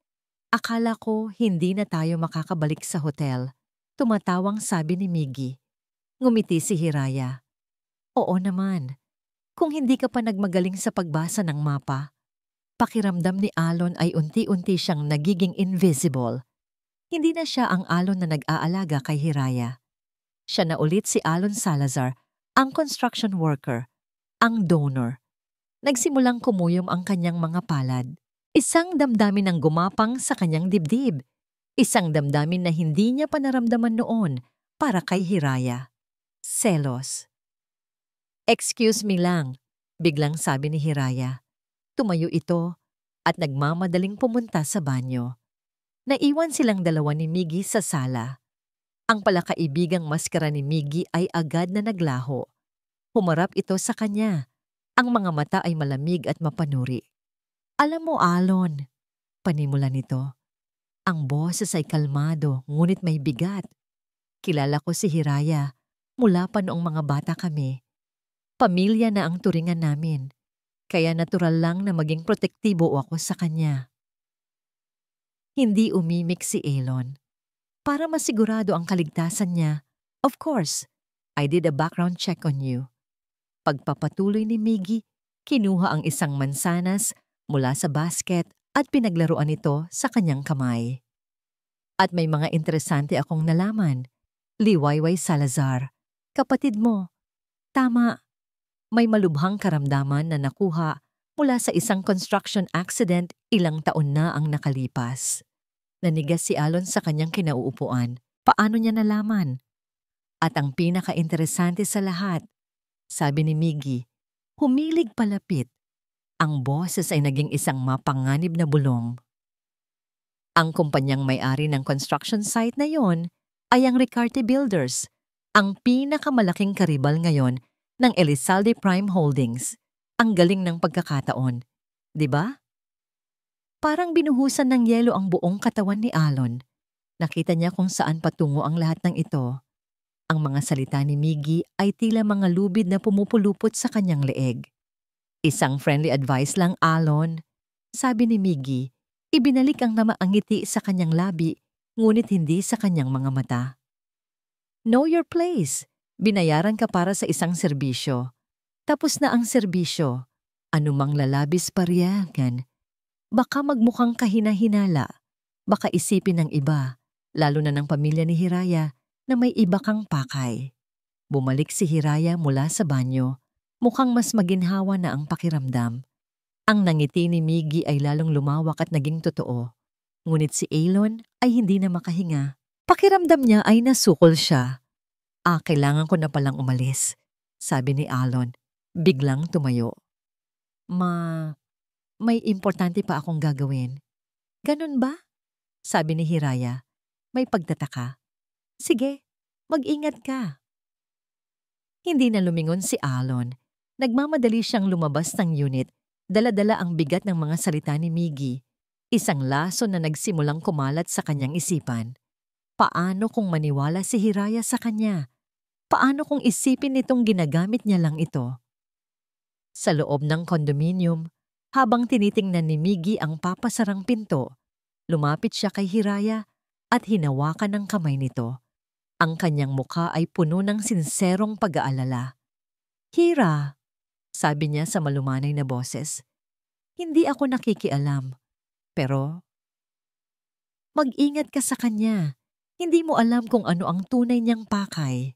akala ko hindi na tayo makakabalik sa hotel." Tumatawang sabi ni Miggy. Ngumiti si Hiraya. "Oo naman. Kung hindi ka pa nagmagaling sa pagbasa ng mapa." Pakiramdam ni Alon ay unti-unti siyang nagiging invisible. Hindi na siya ang Alon na nag-aalaga kay Hiraya. Siya na ulit si Alon Salazar, ang construction worker, ang donor. Nagsimulang kumuyom ang kanyang mga palad. Isang damdamin ang gumapang sa kanyang dibdib. Isang damdamin na hindi niya pa naramdaman noon para kay Hiraya. Selos. "Excuse me lang," biglang sabi ni Hiraya. Tumayo ito at nagmamadaling pumunta sa banyo. Naiwan silang dalawa ni Miggy sa sala. Ang palakaibigang maskara ni Miggy ay agad na naglaho. Humarap ito sa kanya. Ang mga mata ay malamig at mapanuri. "Alam mo, Alon," panimula nito. Ang boses ay kalmado ngunit may bigat. "Kilala ko si Hiraya mula pa noong mga bata kami. Pamilya na ang turingan namin, kaya natural lang na maging protektibo ako sa kanya." Hindi umimik si Alon. "Para masigurado ang kaligtasan niya, of course, I did a background check on you." Pagpapatuloy ni Miggy, kinuha ang isang mansanas mula sa basket at pinaglaruan ito sa kanyang kamay. "At may mga interesante akong nalaman. Liwayway Salazar, kapatid mo. Tama, may malubhang karamdaman na nakuha mula sa isang construction accident ilang taon na ang nakalipas." Nanigas si Alon sa kanyang kinauupuan. Paano niya nalaman? At ang pinaka-interesante sa lahat, sabi ni Miggy, humilig palapit. Ang boses ay naging isang mapanganib na bulong. Ang kumpanyang may-ari ng construction site na yon ay ang Ricarte Builders, ang pinakamalaking karibal ngayon ng Elizalde Prime Holdings. Ang galing ng pagkakataon, di ba? Parang binuhusan ng yelo ang buong katawan ni Alon. Nakita niya kung saan patungo ang lahat ng ito. Ang mga salita ni Miggy ay tila mga lubid na pumupulupot sa kanyang leeg. Isang friendly advice lang, Alon. Sabi ni Miggy, ibinalik ang namaang ngiti sa kanyang labi, ngunit hindi sa kanyang mga mata. Know your place. Binayaran ka para sa isang serbisyo. Tapos na ang serbisyo. Anumang lalabis pariyagan. Baka magmukhang kahina-hinala. Baka isipin ng iba, lalo na ng pamilya ni Hiraya, na may iba kang pakay. Bumalik si Hiraya mula sa banyo. Mukhang mas maginhawa na ang pakiramdam. Ang nangiti ni Miggy ay lalong lumawak at naging totoo. Ngunit si Alon ay hindi na makahinga. Pakiramdam niya ay nasukol siya. Kailangan ko na palang umalis, sabi ni Alon. Biglang tumayo. May importante pa akong gagawin. Ganun ba? Sabi ni Hiraya. May pagtataka. Sige, mag-ingat ka. Hindi na lumingon si Alon. Nagmamadali siyang lumabas ng unit. Dala-dala ang bigat ng mga salita ni Miggy. Isang lason na nagsimulang kumalat sa kanyang isipan. Paano kung maniwala si Hiraya sa kanya? Paano kung isipin nitong ginagamit niya lang ito? Sa loob ng kondominium, habang tinitingnan ni Miggy ang papasarang pinto, lumapit siya kay Hiraya at hinawakan ng kamay nito. Ang kanyang mukha ay puno ng sinserong pag-aalala. Hira, sabi niya sa malumanay na boses, hindi ako nakikialam. Pero, mag-ingat ka sa kanya. Hindi mo alam kung ano ang tunay niyang pakay.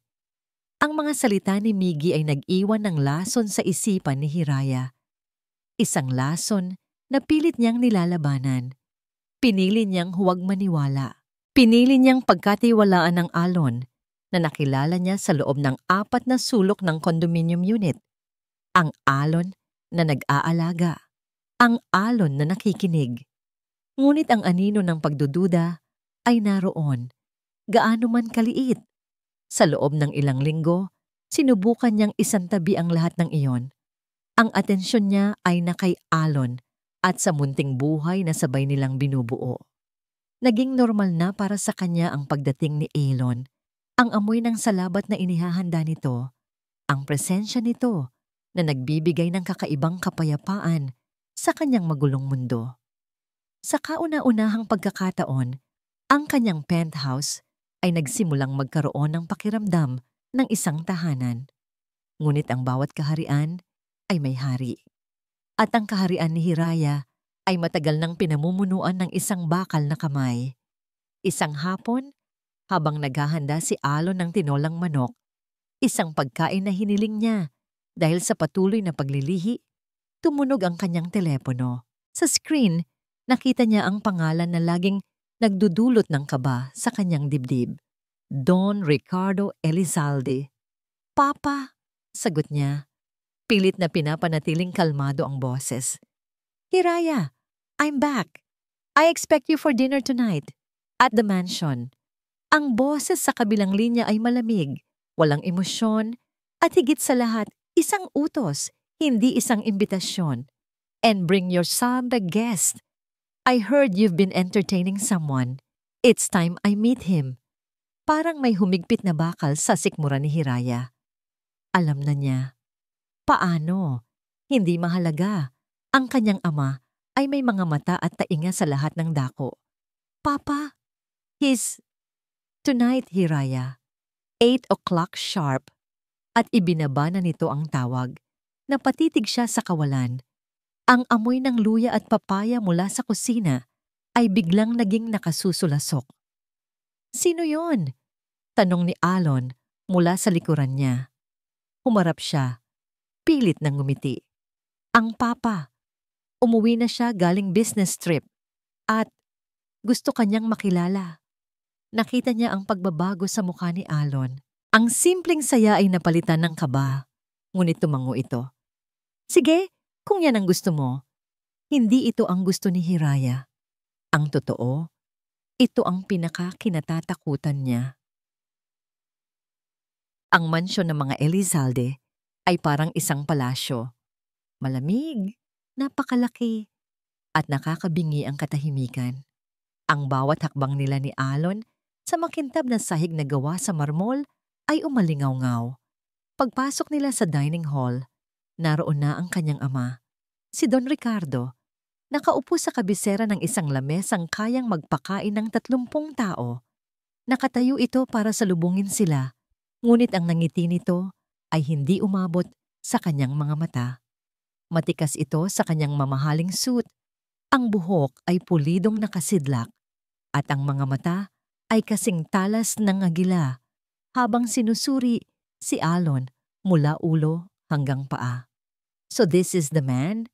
Ang mga salita ni Miggy ay nag-iwan ng lason sa isipan ni Hiraya. Isang lason na pilit niyang nilalabanan. Pinili niyang huwag maniwala. Pinili niyang pagkatiwalaan ng Alon na nakilala niya sa loob ng 4 na sulok ng condominium unit. Ang Alon na nag-aalaga. Ang Alon na nakikinig. Ngunit ang anino ng pagdududa ay naroon. Gaano man kaliit. Sa loob ng ilang linggo, sinubukan niyang isantabi ang lahat ng iyon. Ang atensyon niya ay na kay Alon at sa munting buhay na sabay nilang binubuo. Naging normal na para sa kanya ang pagdating ni Alon, ang amoy ng salabat na inihahanda nito, ang presensya nito na nagbibigay ng kakaibang kapayapaan sa kanyang magulong mundo. Sa kauna-unahang pagkakataon, ang kanyang penthouse ay nagsimulang magkaroon ng pakiramdam ng isang tahanan. Ngunit ang bawat kaharian ay may hari. At ang kaharian ni Hiraya ay matagal nang pinamumunuan ng isang bakal na kamay. Isang hapon, habang naghahanda si Alon ng tinolang manok, isang pagkain na hiniling niya dahil sa patuloy na paglilihi, tumunog ang kanyang telepono. Sa screen, nakita niya ang pangalan na laging nagdudulot ng kaba sa kanyang dibdib. Don Ricardo Elizalde. Papa, sagot niya. Pilit na pinapanatiling kalmado ang boses. Hiraya, I'm back. I expect you for dinner tonight. At the mansion. Ang boses sa kabilang linya ay malamig, walang emosyon, at higit sa lahat, isang utos, hindi isang imbitasyon. And bring your Samba guest. I heard you've been entertaining someone. It's time I meet him. Parang may humigpit na bakal sa sikmura ni Hiraya. Alam na niya. Paano? Hindi mahalaga. Ang kanyang ama ay may mga mata at tainga sa lahat ng dako. Papa, tonight, Hiraya. 8 o'clock sharp. At ibinaba na nito ang tawag. Napatitig siya sa kawalan. Ang amoy ng luya at papaya mula sa kusina ay biglang naging nakasusulasok. Sino yon? Tanong ni Alon mula sa likuran niya. Humarap siya. Pilit nang ngumiti. Ang papa. Umuwi na siya galing business trip. At gusto kanyang makilala. Nakita niya ang pagbabago sa mukha ni Alon. Ang simpleng saya ay napalitan ng kaba. Ngunit tumango ito. Sige, kung yan ang gusto mo. Hindi ito ang gusto ni Hiraya. Ang totoo, ito ang pinaka-kinatatakutan niya. Ang mansyon ng mga Elizalde ay parang isang palasyo. Malamig, napakalaki, at nakakabingi ang katahimikan. Ang bawat hakbang nila ni Alon sa makintab na sahig na gawa sa marmol ay umalingaw-ngaw. Pagpasok nila sa dining hall, naroon na ang kanyang ama, si Don Ricardo, nakaupo sa kabisera ng isang lamesang kayang magpakain ng 30 tao. Nakatayo ito para salubungin sila, ngunit ang nangiti nito ay hindi umabot sa kanyang mga mata. Matikas ito sa kanyang mamahaling suit. Ang buhok ay pulidong nakasidlak at ang mga mata ay kasing talas ng agila habang sinusuri si Alon mula ulo hanggang paa. "So this is the man?"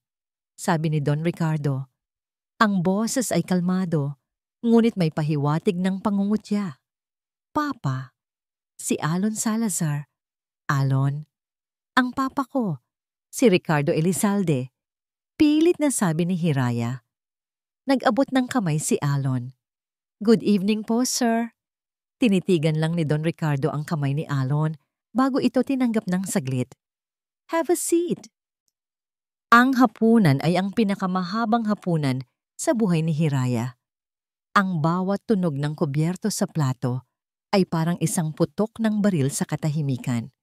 sabi ni Don Ricardo. Ang boses ay kalmado, ngunit may pahiwatig ng pangungutya. "Papa, si Alon Salazar." "Alon? Ang papa ko, si Ricardo Elizalde." Pilit na sabi ni Hiraya. Nag-abot ng kamay si Alon. "Good evening po, sir." Tinitigan lang ni Don Ricardo ang kamay ni Alon bago ito tinanggap ng saglit. "Have a seat." Ang hapunan ay ang pinakamahabang hapunan sa buhay ni Hiraya. Ang bawat tunog ng kubyerto sa plato ay parang isang putok ng baril sa katahimikan.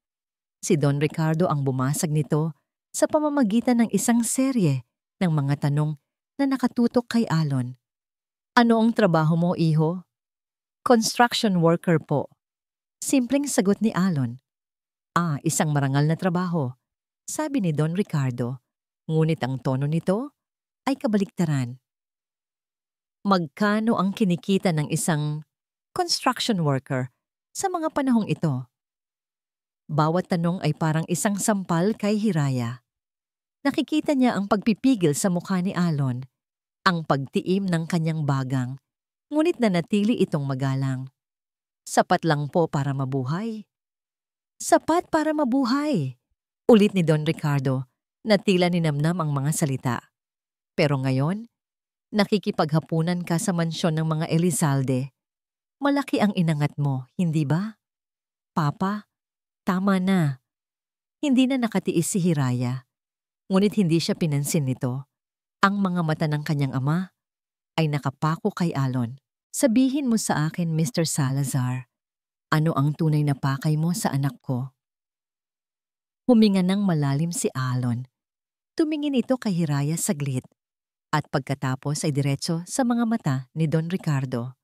Si Don Ricardo ang bumasag nito sa pamamagitan ng isang serye ng mga tanong na nakatutok kay Alon. "Ano ang trabaho mo, iho?" "Construction worker po." Simpleng sagot ni Alon. Isang marangal na trabaho," sabi ni Don Ricardo, ngunit ang tono nito ay kabaliktaran. "Magkano ang kinikita ng isang construction worker sa mga panahong ito?" Bawat tanong ay parang isang sampal kay Hiraya. Nakikita niya ang pagpipigil sa mukha ni Alon, ang pagtiim ng kanyang bagang, ngunit nanatili itong magalang. "Sapat lang po para mabuhay." "Sapat para mabuhay," ulit ni Don Ricardo, na tila ninamnam ang mga salita. "Pero ngayon, nakikipaghapunan ka sa mansyon ng mga Elizalde. Malaki ang inangat mo, hindi ba?" "Papa, tama na." Hindi na nakatiis si Hiraya, ngunit hindi siya pinansin nito. Ang mga mata ng kanyang ama ay nakapako kay Alon. "Sabihin mo sa akin, Mr. Salazar, ano ang tunay na pakay mo sa anak ko?" Huminga ng malalim si Alon. Tumingin ito kay Hiraya saglit at pagkatapos ay diretso sa mga mata ni Don Ricardo.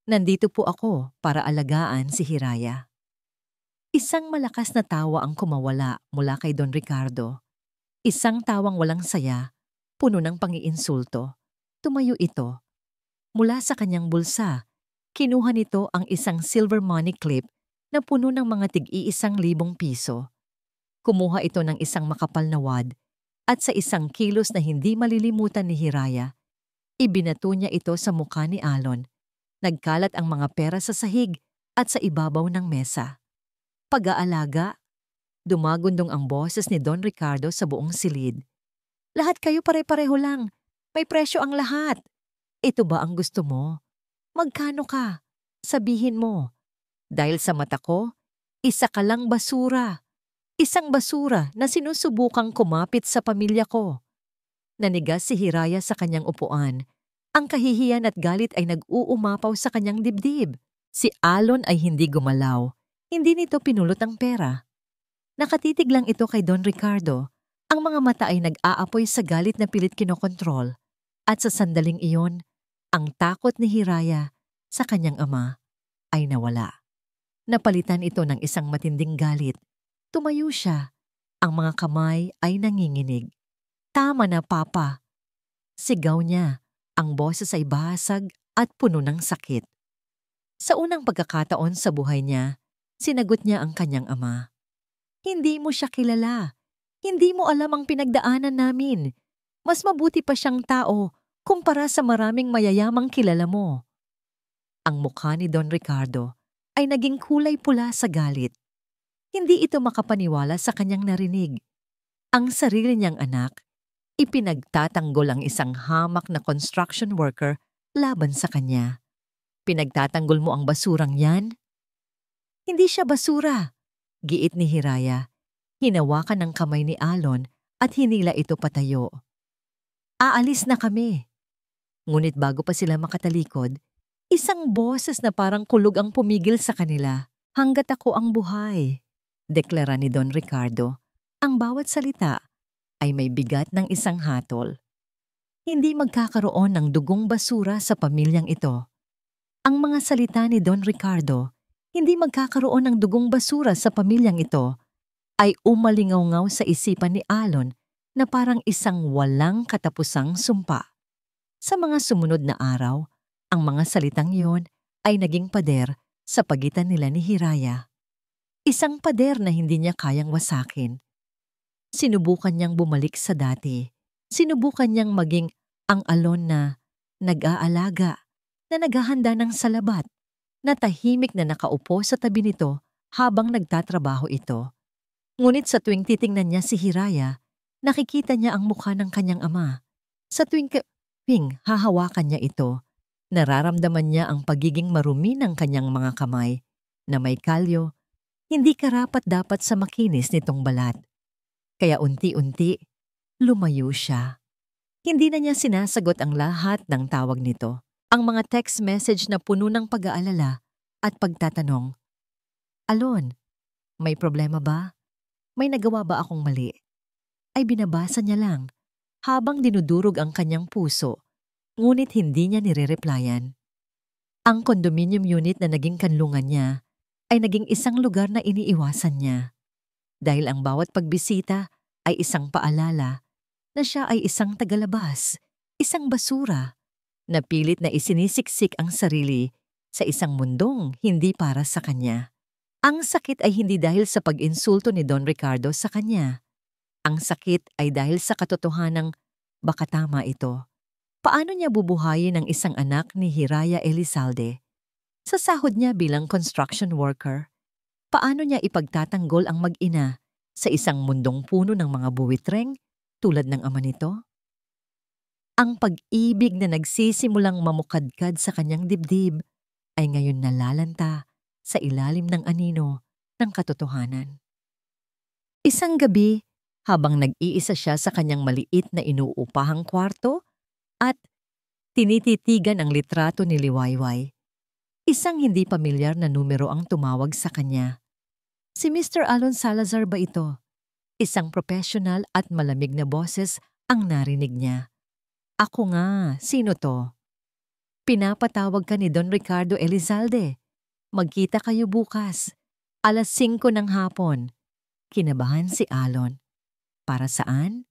"Nandito po ako para alagaan si Hiraya." Isang malakas na tawa ang kumawala mula kay Don Ricardo. Isang tawang walang saya, puno ng pangiinsulto. Tumayo ito. Mula sa kanyang bulsa, kinuha nito ang isang silver money clip na puno ng mga tig-1,000 piso. Kumuha ito ng isang makapal na wad at sa isang kilos na hindi malilimutan ni Hiraya, ibinato niya ito sa mukha ni Alon. Nagkalat ang mga pera sa sahig at sa ibabaw ng mesa. "Pag-aalaga?" Dumagundong ang boses ni Don Ricardo sa buong silid. "Lahat kayo pare-pareho lang. May presyo ang lahat. Ito ba ang gusto mo? Magkano ka? Sabihin mo. Dahil sa mata ko, isa ka lang basura. Isang basura na sinusubukang kumapit sa pamilya ko." Nanigas si Hiraya sa kanyang upuan. Ang kahihiyan at galit ay nag-uumapaw sa kanyang dibdib. Si Alon ay hindi gumalaw. Hindi nito pinulot ang pera. Nakatitig lang ito kay Don Ricardo. Ang mga mata ay nag-aapoy sa galit na pilit kinokontrol. At sa sandaling iyon, ang takot ni Hiraya sa kanyang ama ay nawala. Napalitan ito ng isang matinding galit. Tumayo siya. Ang mga kamay ay nanginginig. "Tama na, Papa." Sigaw niya. Ang boses ay basag at puno ng sakit. Sa unang pagkakataon sa buhay niya, sinagot niya ang kanyang ama. "Hindi mo siya kilala. Hindi mo alam ang pinagdaanan namin. Mas mabuti pa siyang tao kumpara sa maraming mayayamang kilala mo." Ang mukha ni Don Ricardo ay naging kulay pula sa galit. Hindi ito makapaniwala sa kanyang narinig. Ang sarili niyang anak, ipinagtatanggol ang isang hamak na construction worker laban sa kanya. "Pinagtatanggol mo ang basurang yan?" "Hindi siya basura," giit ni Hiraya. Hinawakan ng kamay ni Alon at hinila ito patayo. "Aalis na kami." Ngunit bago pa sila makatalikod, Isang boses na parang kulog ang pumigil sa kanila. Hanggat ako ang buhay, deklara ni Don Ricardo. Ang bawat salita ay may bigat ng isang hatol. Hindi magkakaroon ng dugong basura sa pamilyang ito. Ang mga salita ni Don Ricardo, hindi magkakaroon ng dugong basura sa pamilyang ito, ay umalingaw sa isipan ni Alon na parang isang walang katapusang sumpa. Sa mga sumunod na araw, ang mga salitang iyon ay naging pader sa pagitan nila ni Hiraya. Isang pader na hindi niya kayang wasakin. Sinubukan niyang bumalik sa dati. Sinubukan niyang maging ang Alon na nag-aalaga, na naghahanda ng salabat, na tahimik na nakaupo sa tabi nito habang nagtatrabaho ito. Ngunit sa tuwing titingnan niya si Hiraya, nakikita niya ang mukha ng kanyang ama. Sa tuwing hahawakan niya ito, nararamdaman niya ang pagiging marumi ng kanyang mga kamay na may kalyo, hindi karapat-dapat sa makinis nitong balat. Kaya unti-unti, lumayo siya. Hindi na niya sinasagot ang lahat ng tawag nito. Ang mga text message na puno ng pag-aalala at pagtatanong. Alon, may problema ba? May nagawa ba akong mali? Ay binabasa niya lang habang dinudurog ang kanyang puso. Ngunit hindi niya nire-replyan. Ang condominium unit na naging kanlungan niya ay naging isang lugar na iniiwasan niya. Dahil ang bawat pagbisita ay isang paalala na siya ay isang tagalabas, isang basura, na pilit na isinisiksik ang sarili sa isang mundong hindi para sa kanya. Ang sakit ay hindi dahil sa pag-insulto ni Don Ricardo sa kanya. Ang sakit ay dahil sa katotohanang baka tama ito. Paano niya bubuhayin ang isang anak ni Hiraya Elizalde? Sa sahod niya bilang construction worker, paano niya ipagtatanggol ang mag-ina sa isang mundong puno ng mga buwitreng tulad ng ama nito? Ang pag-ibig na nagsisimulang mamukadkad sa kanyang dibdib ay ngayon nalalanta sa ilalim ng anino ng katotohanan. Isang gabi, habang nag-iisa siya sa kanyang maliit na inuupahang kwarto, at tinititigan ang litrato ni Liwayway. Isang hindi pamilyar na numero ang tumawag sa kanya. Si Mr. Alon Salazar ba ito? Isang professional at malamig na boses ang narinig niya. Ako nga, sino to? Pinapatawag ka ni Don Ricardo Elizalde. Magkita kayo bukas, 5:00 ng hapon. Kinabahan si Alon. Para saan?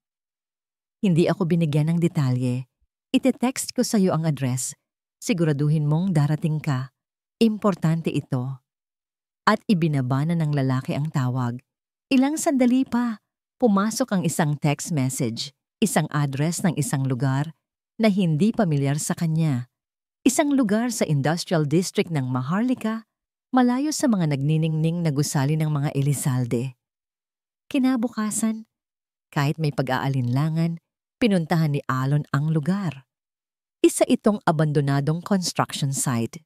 Hindi ako binigyan ng detalye. Ite-text ko sa iyo ang address. Siguraduhin mong darating ka. Importante ito. At ibinaba na ng lalaki ang tawag. Ilang sandali pa, pumasok ang isang text message, isang address ng isang lugar na hindi pamilyar sa kanya. Isang lugar sa industrial district ng Maharlika, malayo sa mga nagniningning na gusali ng mga Elizalde. Kinabukasan, kahit may pag-aalinlangan, pinuntahan ni Alon ang lugar. Isa itong abandonadong construction site.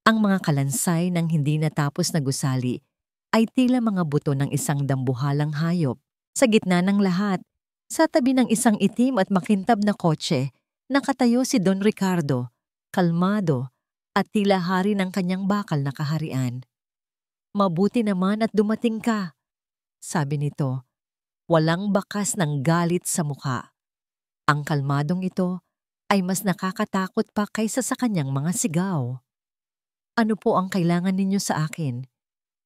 Ang mga kalansay ng hindi natapos na gusali ay tila mga buto ng isang dambuhalang hayop. Sa gitna ng lahat, sa tabi ng isang itim at makintab na kotse, nakatayo si Don Ricardo, kalmado at tila hari ng kanyang bakal na kaharian. Mabuti naman at dumating ka, sabi nito. Walang bakas ng galit sa mukha. Ang kalmadong ito ay mas nakakatakot pa kaysa sa kanyang mga sigaw. Ano po ang kailangan ninyo sa akin?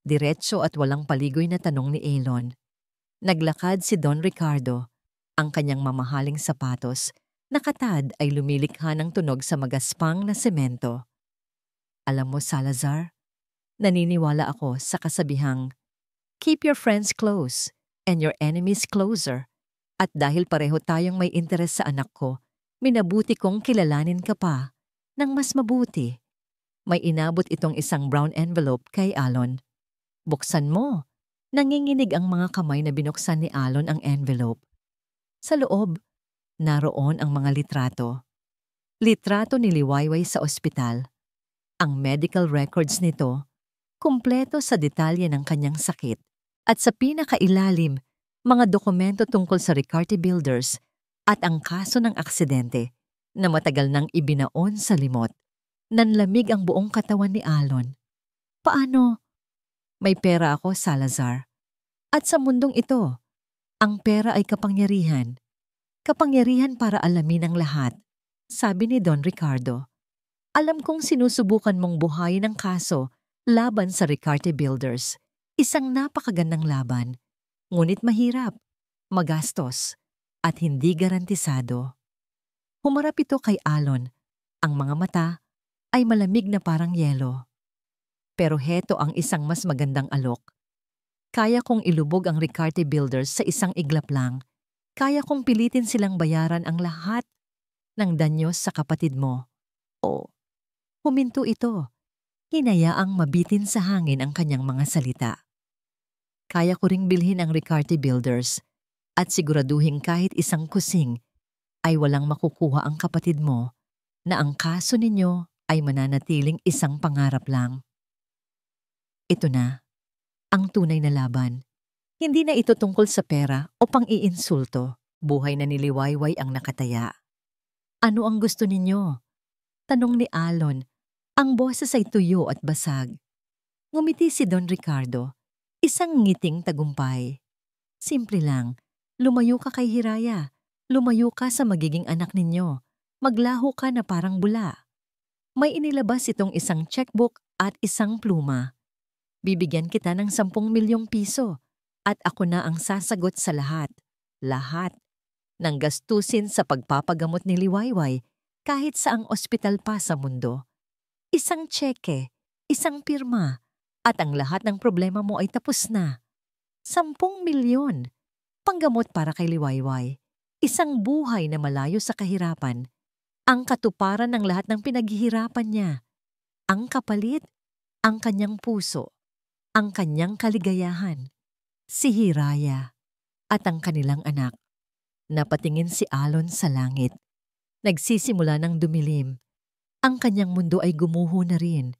Diretso at walang paligoy na tanong ni Alon. Naglakad si Don Ricardo, ang kanyang mamahaling sapatos, nakatad ay lumilikha ng tunog sa magaspang na semento. Alam mo, Salazar, naniniwala ako sa kasabihang, keep your friends close and your enemies closer. At dahil pareho tayong may interes sa anak ko, minabuti kong kilalanin ka pa ng mas mabuti. May inabot itong isang brown envelope kay Alon. Buksan mo. Nanginginig ang mga kamay na binuksan ni Alon ang envelope. Sa loob, naroon ang mga litrato. Litrato ni Liwayway sa ospital. Ang medical records nito, kumpleto sa detalye ng kanyang sakit. At sa pinakailalim, mga dokumento tungkol sa Ricarte Builders at ang kaso ng aksidente na matagal nang ibinaon sa limot. Nanlamig ang buong katawan ni Alon. Paano? May pera ako, Salazar. At sa mundong ito, ang pera ay kapangyarihan. Kapangyarihan para alamin ang lahat, sabi ni Don Ricardo. Alam kong sinusubukan mong buhayin ang kaso laban sa Ricarte Builders. Isang napakagandang laban. Ngunit mahirap, magastos, at hindi garantisado. Humarap ito kay Alon. Ang mga mata ay malamig na parang yelo. Pero heto ang isang mas magandang alok. Kaya kong ilubog ang Ricarte Builders sa isang iglap lang. Kaya kong pilitin silang bayaran ang lahat ng danyos sa kapatid mo. O, huminto ito. Hinayaang mabitin sa hangin ang kanyang mga salita. Kaya ko ring bilhin ang Ricarte Builders at siguraduhin kahit isang kusing ay walang makukuha ang kapatid mo na ang kaso ninyo ay mananatiling isang pangarap lang. Ito na, ang tunay na laban. Hindi na ito tungkol sa pera o pang-iinsulto. Buhay na niliwayway ang nakataya. Ano ang gusto ninyo? Tanong ni Alon. Ang boses ay tuyo at basag. Ngumiti si Don Ricardo. Isang ngiting tagumpay. Simple lang. Lumayo ka kay Hiraya. Lumayo ka sa magiging anak ninyo. Maglaho ka na parang bula. May inilabas itong isang checkbook at isang pluma. Bibigyan kita ng 10 milyong piso at ako na ang sasagot sa lahat. Lahat ng gastusin sa pagpapagamot ni Liwayway kahit saang ospital pa sa mundo. Isang tseke, isang pirma, at ang lahat ng problema mo ay tapos na. 10 milyon. Panggamot para kay Liwayway. Isang buhay na malayo sa kahirapan. Ang katuparan ng lahat ng pinaghihirapan niya. Ang kapalit, ang kanyang puso. Ang kanyang kaligayahan. Si Hiraya at ang kanilang anak. Napatingin si Alon sa langit. Nagsisimula ng dumilim. Ang kanyang mundo ay gumuho na rin.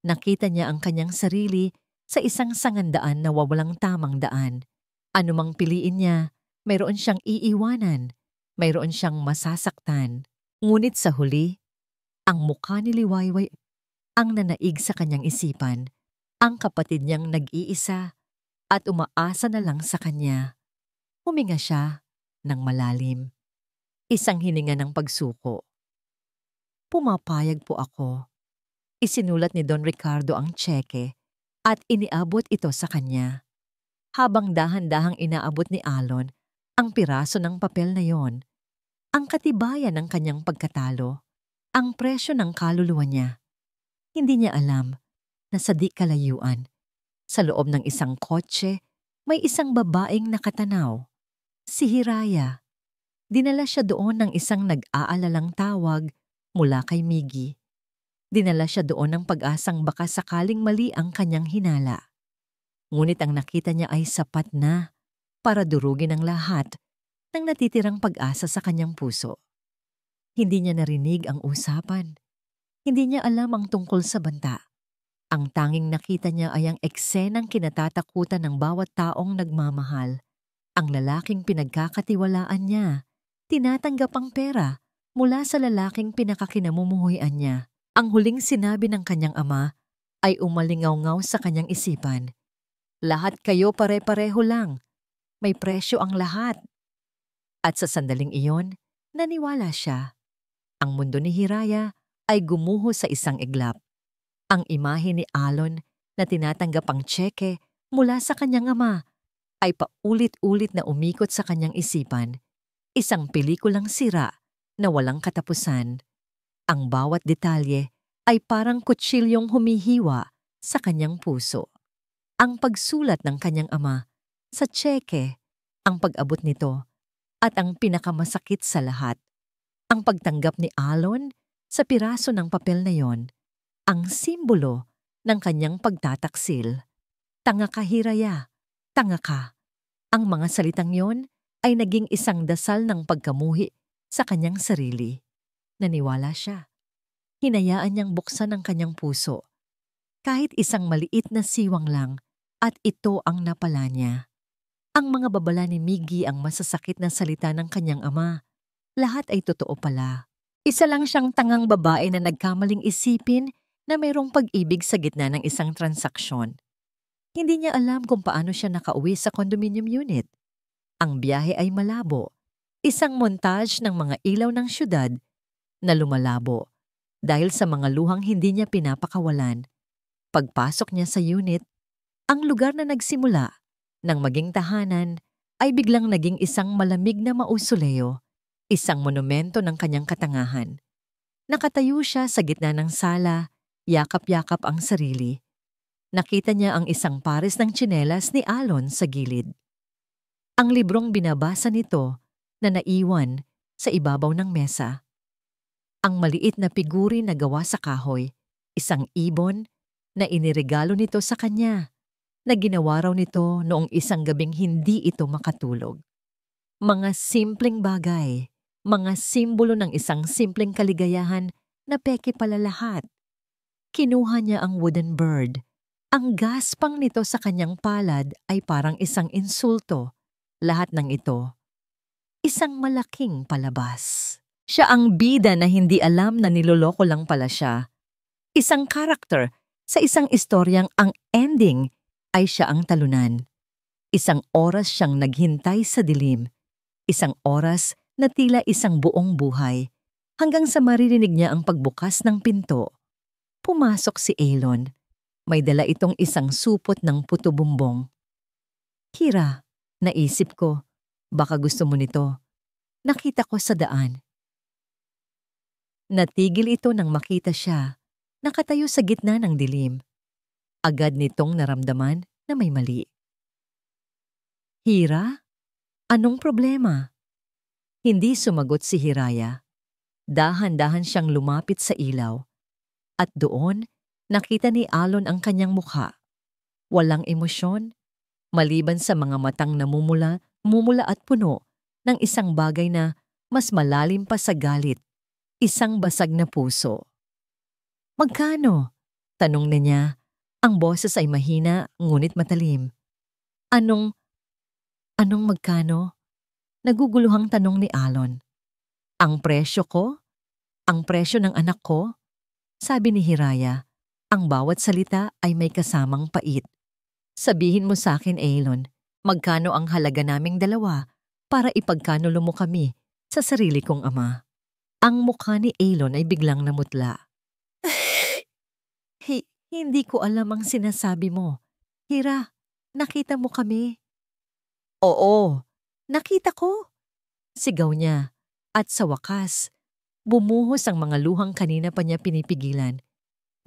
Nakita niya ang kanyang sarili sa isang sangandaan na wawalang tamang daan. Anumang piliin niya, mayroon siyang iiwanan, mayroon siyang masasaktan. Ngunit sa huli, ang mukha ni Liwayway ang nanaig sa kanyang isipan. Ang kapatid niyang nag-iisa at umaasa na lang sa kanya. Huminga siya ng malalim. Isang hininga ng pagsuko. Pumapayag po ako. Isinulat ni Don Ricardo ang tseke at iniabot ito sa kanya. Habang dahan-dahang inaabot ni Alon ang piraso ng papel na yon, ang katibayan ng kanyang pagkatalo, ang presyo ng kaluluwa niya. Hindi niya alam na sa di kalayuan, sa loob ng isang kotse, may isang babaeng nakatanaw. Si Hiraya. Dinala siya doon ng isang nag-aalalang tawag mula kay Miggy. Dinala siya doon ng pag-asang baka sakaling mali ang kanyang hinala. Ngunit ang nakita niya ay sapat na para durugin ang lahat ng natitirang pag-asa sa kanyang puso. Hindi niya narinig ang usapan. Hindi niya alam ang tungkol sa banta. Ang tanging nakita niya ay ang eksenang kinatatakutan ng bawat taong nagmamahal. Ang lalaking pinagkakatiwalaan niya, tinatanggap ang pera mula sa lalaking pinakakinamumuhuyan niya. Ang huling sinabi ng kanyang ama ay umalingaw-ngaw sa kanyang isipan. Lahat kayo pare-pareho lang. May presyo ang lahat. At sa sandaling iyon, naniwala siya. Ang mundo ni Hiraya ay gumuho sa isang iglap. Ang imahe ni Alon na tinatanggap ang tseke mula sa kanyang ama ay paulit-ulit na umikot sa kanyang isipan. Isang pelikulang sira na walang katapusan. Ang bawat detalye ay parang kutsilyong humihiwa sa kanyang puso. Ang pagsulat ng kanyang ama sa tseke, ang pag-abot nito, at ang pinakamasakit sa lahat, ang pagtanggap ni Alon sa piraso ng papel na yon, ang simbolo ng kanyang pagtataksil. Tanga ka, Hiraya. Tanga ka. Ang mga salitang yon ay naging isang dasal ng pagkamuhi sa kanyang sarili. Naniwala siya. Hinayaan niyang buksan ang kanyang puso. Kahit isang maliit na siwang lang, at ito ang napala niya. Ang mga babala ni Miggy ang masasakit na salita ng kanyang ama. Lahat ay totoo pala. Isa lang siyang tangang babae na nagkamaling isipin na mayroong pag-ibig sa gitna ng isang transaksyon. Hindi niya alam kung paano siya nakauwi sa condominium unit. Ang biyahe ay malabo, isang montage ng mga ilaw ng syudad na lumalabo dahil sa mga luhang hindi niya pinapakawalan. Pagpasok niya sa unit, ang lugar na nagsimula ng maging tahanan ay biglang naging isang malamig na mausoleo, isang monumento ng kanyang katangahan. Nakatayo siya sa gitna ng sala, yakap-yakap ang sarili. Nakita niya ang isang pares ng tsinelas ni Alon sa gilid. Ang librong binabasa nito na naiwan sa ibabaw ng mesa. Ang maliit na figuri na gawa sa kahoy, isang ibon na iniregalo nito sa kanya, na ginawa raw nito noong isang gabing hindi ito makatulog. Mga simpleng bagay, mga simbolo ng isang simpleng kaligayahan na peke pala lahat. Kinuha niya ang wooden bird. Ang gaspang nito sa kanyang palad ay parang isang insulto. Lahat ng ito, isang malaking palabas. Siya ang bida na hindi alam na niloloko lang pala siya. Isang karakter sa isang istoryang ang ending ay siya ang talunan. Isang oras siyang naghintay sa dilim. Isang oras na tila isang buong buhay. Hanggang sa maririnig niya ang pagbukas ng pinto. Pumasok si Alon. May dala itong isang supot ng puto bumbong. Kira, naisip ko, baka gusto mo nito. Nakita ko sa daan. Natigil ito nang makita siya, nakatayo sa gitna ng dilim. Agad nitong naramdaman na may mali. Hira? Anong problema? Hindi sumagot si Hiraya. Dahan-dahan siyang lumapit sa ilaw. At doon, nakita ni Alon ang kanyang mukha. Walang emosyon, maliban sa mga matang namumula at puno ng isang bagay na mas malalim pa sa galit, isang basag na puso. Magkano? Tanong niya. Ang boses ay mahina ngunit matalim. Anong magkano? Naguguluhang tanong ni Alon. Ang presyo ko? Ang presyo ng anak ko? Sabi ni Hiraya. Ang bawat salita ay may kasamang pait. Sabihin mo sa akin, Alon, magkano ang halaga naming dalawa para ipagkanulo mo kami sa sarili kong ama. Ang mukha ni Alon ay biglang namutla. Hindi ko alam ang sinasabi mo. Hira, nakita mo kami? Oo, nakita ko. Sigaw niya. At sa wakas, bumuhos ang mga luhang kanina pa niya pinipigilan.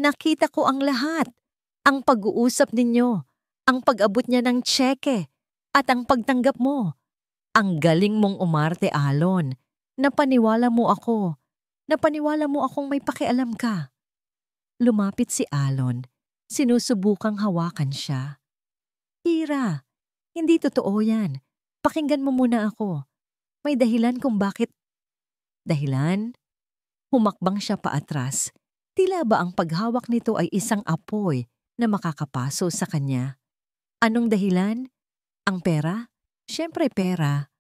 Nakita ko ang lahat. Ang pag-uusap ninyo, ang pag-abot niya ng tseke, at ang pagtanggap mo. Ang galing mong umarte, Alon. Napaniwala mo ako. Napaniwala mo akong may pakialam ka. Lumapit si Alon. Sinusubukang hawakan siya. Hira, hindi totoo yan. Pakinggan mo muna ako. May dahilan kung bakit. Dahilan? Humakbang siya paatras. Tila ba ang paghawak nito ay isang apoy na makakapaso sa kanya? Anong dahilan? Ang pera? Siyempre pera.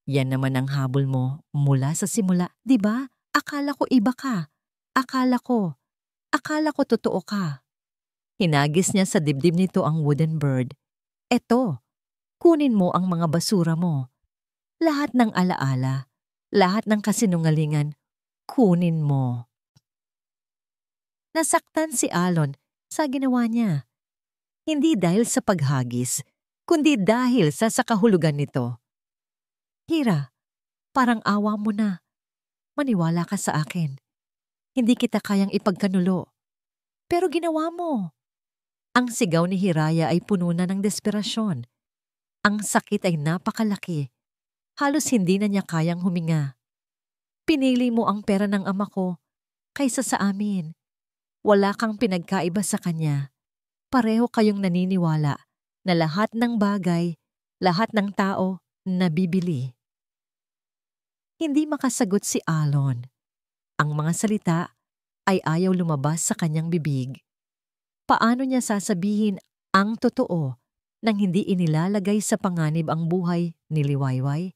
Yan naman ang habol mo mula sa simula, di ba? Akala ko iba ka. Akala ko totoo ka. Hinagis niya sa dibdib nito ang wooden bird. Eto, kunin mo ang mga basura mo. Lahat ng alaala, lahat ng kasinungalingan, kunin mo. Nasaktan si Alon sa ginawa niya. Hindi dahil sa paghagis, kundi dahil sa kahulugan nito. Hira, parang awa mo na. Maniwala ka sa akin. Hindi kita kayang ipagkanulo. Pero ginawa mo. Ang sigaw ni Hiraya ay puno na ng desperasyon. Ang sakit ay napakalaki. Halos hindi na niya kayang huminga. Pinili mo ang pera ng ama ko kaysa sa amin. Wala kang pinagkaiba sa kanya. Pareho kayong naniniwala na lahat ng bagay, lahat ng tao, nabibili. Hindi makasagot si Alon. Ang mga salita ay ayaw lumabas sa kanyang bibig. Paano niya sasabihin ang totoo nang hindi inilalagay sa panganib ang buhay ni Liwayway?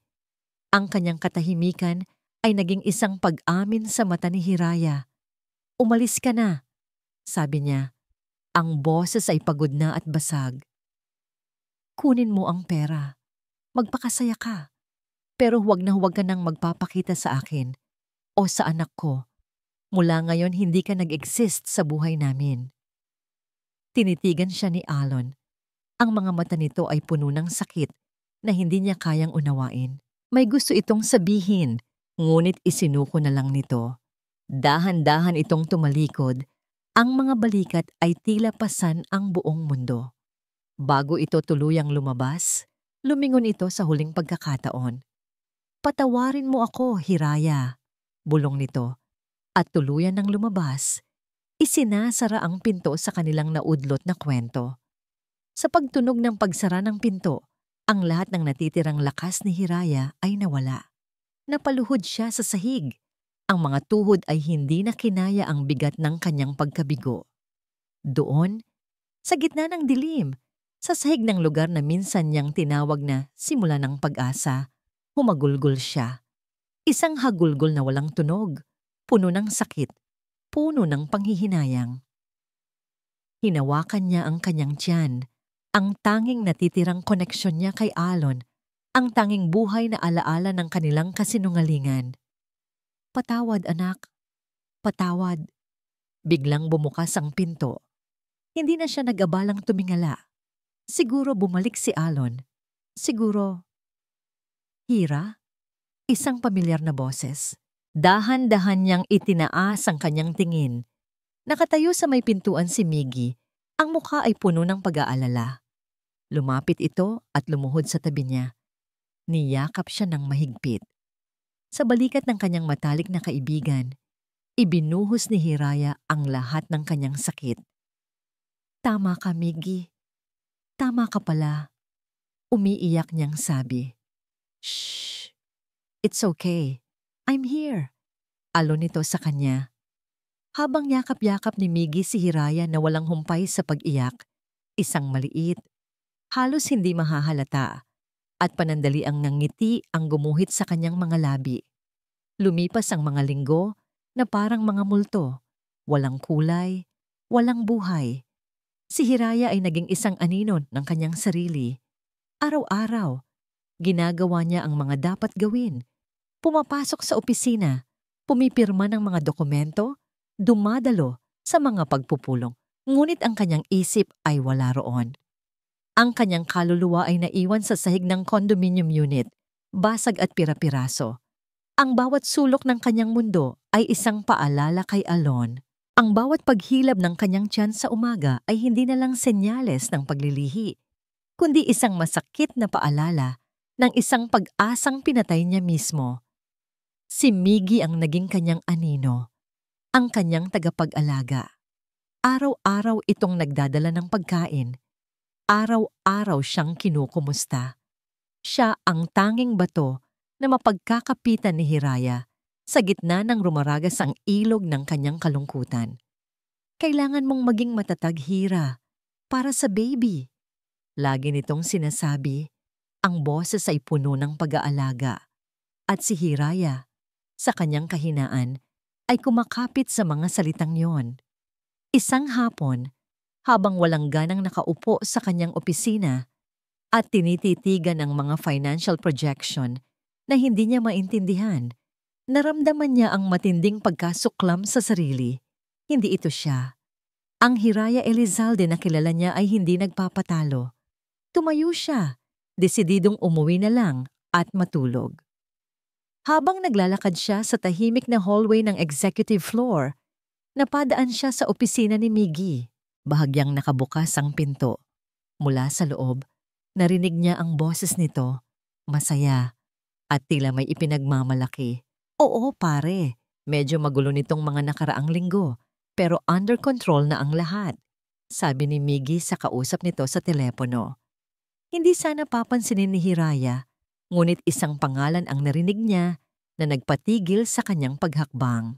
Ang kanyang katahimikan ay naging isang pag-amin sa mata ni Hiraya. "Umalis ka na," sabi niya. Ang boses ay pagod na at basag. "Kunin mo ang pera. Magpakasaya ka. Pero huwag na huwag ka nang magpapakita sa akin o sa anak ko. Mula ngayon hindi ka nag-exist sa buhay namin." Tinitigan siya ni Alon. Ang mga mata nito ay puno ng sakit na hindi niya kayang unawain. May gusto itong sabihin, ngunit isinuko na lang nito. Dahan-dahan itong tumalikod. Ang mga balikat ay tila pasan ang buong mundo. Bago ito tuluyang lumabas, lumingon ito sa huling pagkakataon. "Patawarin mo ako, Hiraya," bulong nito. At tuluyan ng lumabas, isinasara ang pinto sa kanilang naudlot na kwento. Sa pagtunog ng pagsara ng pinto, ang lahat ng natitirang lakas ni Hiraya ay nawala. Napaluhod siya sa sahig. Ang mga tuhod ay hindi na kinaya ang bigat ng kanyang pagkabigo. Doon, sa gitna ng dilim, sa sahig ng lugar na minsan niyang tinawag na simula ng pag-asa, humagulgol siya. Isang hagulgol na walang tunog, puno ng sakit, puno ng panghihinayang. Hinawakan niya ang kanyang tiyan, ang tanging natitirang koneksyon niya kay Alon, ang tanging buhay na alaala ng kanilang kasinungalingan. "Patawad, anak. Patawad." Biglang bumukas ang pinto. Hindi na siya nag-abalang tumingala. Siguro bumalik si Alon. Siguro, "Hira?" Isang pamilyar na boses. Dahan-dahan niyang itinaas ang kanyang tingin. Nakatayo sa may pintuan si Miggy. Ang mukha ay puno ng pag-aalala. Lumapit ito at lumuhod sa tabi niya. Niyakap siya ng mahigpit. Sa balikat ng kanyang matalik na kaibigan, ibinuhos ni Hiraya ang lahat ng kanyang sakit. "Tama ka, Miggy. Tama ka pala." Umiiyak niyang sabi. "Shh! It's okay. I'm here." Alon nito sa kanya. Habang yakap-yakap ni Miggy si Hiraya na walang humpay sa pag-iyak, isang maliit, halos hindi mahahalata, at panandali ang ngiti ang gumuhit sa kanyang mga labi. Lumipas ang mga linggo na parang mga multo, walang kulay, walang buhay. Si Hiraya ay naging isang anino ng kanyang sarili. Araw-araw, ginagawa niya ang mga dapat gawin. Pumapasok sa opisina, pumipirma ng mga dokumento, dumadalo sa mga pagpupulong. Ngunit ang kanyang isip ay wala roon. Ang kanyang kaluluwa ay naiwan sa sahig ng condominium unit, basag at pira-piraso. Ang bawat sulok ng kanyang mundo ay isang paalala kay Alon. Ang bawat paghilab ng kanyang tiyan sa umaga ay hindi na lang senyales ng paglilihi, kundi isang masakit na paalala ng isang pag-asang pinatay niya mismo. Si Miggy ang naging kanyang anino, ang kanyang tagapag-alaga. Araw-araw itong nagdadala ng pagkain. Araw-araw siyang kinukumusta. Siya ang tanging bato na mapagkakapitan ni Hiraya sa gitna ng rumaragas ang ilog ng kanyang kalungkutan. "Kailangan mong maging matatag, Hira, para sa baby." Lagi nitong sinasabi. Ang boses ay puno ng pag-aalaga. At si Hiraya, sa kanyang kahinaan, ay kumakapit sa mga salitang yon. Isang hapon, habang walang ganang nakaupo sa kanyang opisina at tinititigan ang mga financial projection na hindi niya maintindihan, naramdaman niya ang matinding pagkasuklam sa sarili. Hindi ito siya. Ang Hiraya Elizalde na kilala niya ay hindi nagpapatalo. Tumayo siya, desididong umuwi na lang at matulog. Habang naglalakad siya sa tahimik na hallway ng executive floor, napadaan siya sa opisina ni Miggy. Bahagyang nakabukas ang pinto. Mula sa loob, narinig niya ang boses nito, masaya, at tila may ipinagmamalaki. "Oo, pare, medyo magulo nitong mga nakaraang linggo, pero under control na ang lahat," sabi ni Miggy sa kausap nito sa telepono. Hindi sana papansinin ni Hiraya, ngunit isang pangalan ang narinig niya na nagpatigil sa kanyang paghakbang.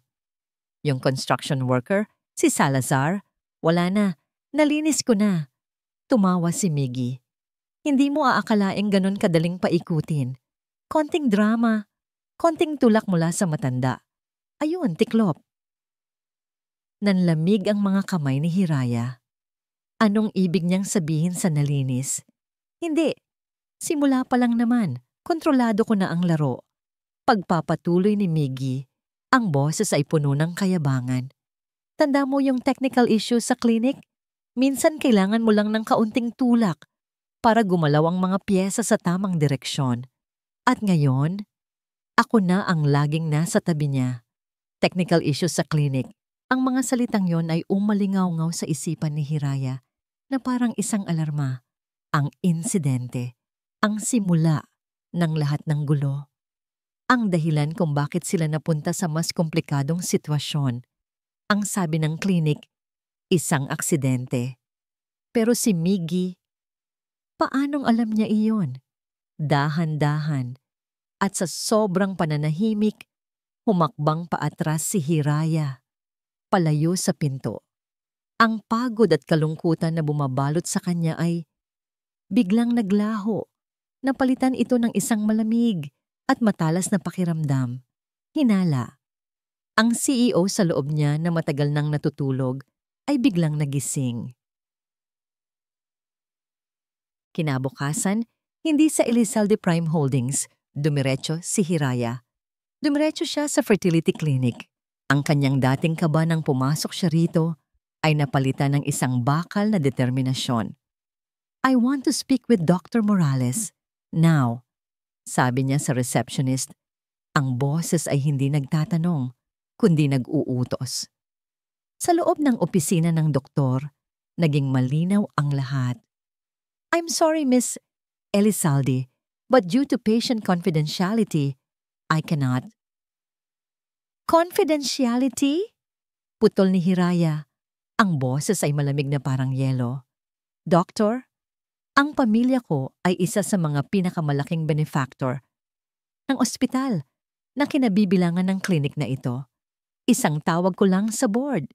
Yung construction worker, si Salazar, "Wala na, nalinis ko na." Tumawa si Miggy. "Hindi mo aakalaing ganun kadaling paikutin. Konting drama, Konting tulak mula sa matanda. Ayun, tiklop. Nanlamig ang mga kamay ni Hiraya. Anong ibig niyang sabihin sa nalinis? Hindi. Simula pa lang naman, kontrolado ko na ang laro. Pagpapatuloy ni Miggy, ang boses ay puno ng kayabangan. Tanda mo yung technical issue sa clinic? Minsan kailangan mo lang ng kaunting tulak para gumalaw ang mga piyesa sa tamang direksyon. At ngayon, ako na ang laging nasa tabi niya. Technical issue sa clinic. Ang mga salitang yon ay umalingaw-ngaw sa isipan ni Hiraya na parang isang alarma. Ang insidente, ang simula ng lahat ng gulo. Ang dahilan kung bakit sila napunta sa mas komplikadong sitwasyon. Ang sabi ng klinik, isang aksidente. Pero si Miggy, paanong alam niya iyon? Dahan-dahan. At sa sobrang pananahimik, humakbang paatras si Hiraya, palayo sa pinto. Ang pagod at kalungkutan na bumabalot sa kanya ay biglang naglaho. Napalitan ito ng isang malamig at matalas na pakiramdam. Hinala. Ang CEO sa loob niya na matagal nang natutulog ay biglang nagising. Kinabukasan, hindi sa Elizalde Prime Holdings, dumiretso si Hiraya. Dumiretso siya sa fertility clinic. Ang kanyang dating kaba nang pumasok siya rito ay napalitan ng isang bakal na determinasyon. I want to speak with Dr. Morales. Now, sabi niya sa receptionist, ang boses ay hindi nagtatanong, kundi nag-uutos. Sa loob ng opisina ng doktor, naging malinaw ang lahat. I'm sorry, Miss Elizalde, but due to patient confidentiality, I cannot. Confidentiality? Putol ni Hiraya. Ang boses ay malamig na parang yelo. Doctor, ang pamilya ko ay isa sa mga pinakamalaking benefactor ng ospital na kinabibilangan ng klinik na ito. Isang tawag ko lang sa board.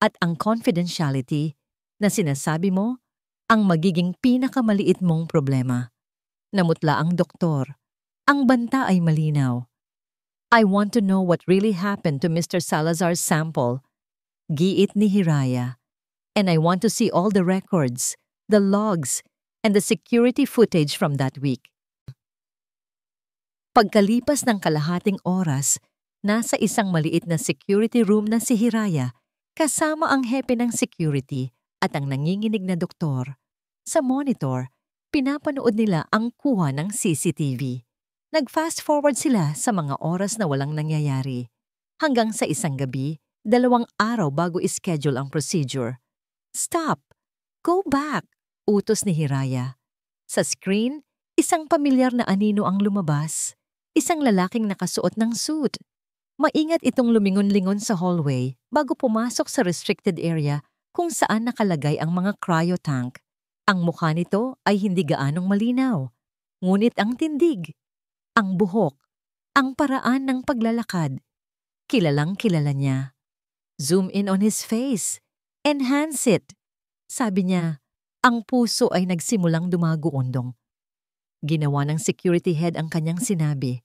At ang confidentiality na sinasabi mo, ang magiging pinakamaliit mong problema. Namutla ang doktor. Ang banta ay malinaw. I want to know what really happened to Mr. Salazar's sample. Giit ni Hiraya. And I want to see all the records, the logs, and the security footage from that week. Pagkalipas ng kalahating oras, nasa isang maliit na security room na si Hiraya, kasama ang hepe ng security at ang nanginginig na doktor. Sa monitor, pinapanood nila ang kuha ng CCTV. Nag-fast forward sila sa mga oras na walang nangyayari. Hanggang sa isang gabi, 2 araw bago ischedule ang procedure. Stop! Go back! Utos ni Hiraya. Sa screen, isang pamilyar na anino ang lumabas. Isang lalaking nakasuot ng suit. Maingat itong lumingon-lingon sa hallway bago pumasok sa restricted area kung saan nakalagay ang mga cryo tank. Ang mukha nito ay hindi gaanong malinaw. Ngunit ang tindig, ang buhok, ang paraan ng paglalakad. Kilalang-kilala niya. Zoom in on his face. Enhance it. Sabi niya, ang puso ay nagsimulang dumaguondong. Ginawa ng security head ang kanyang sinabi.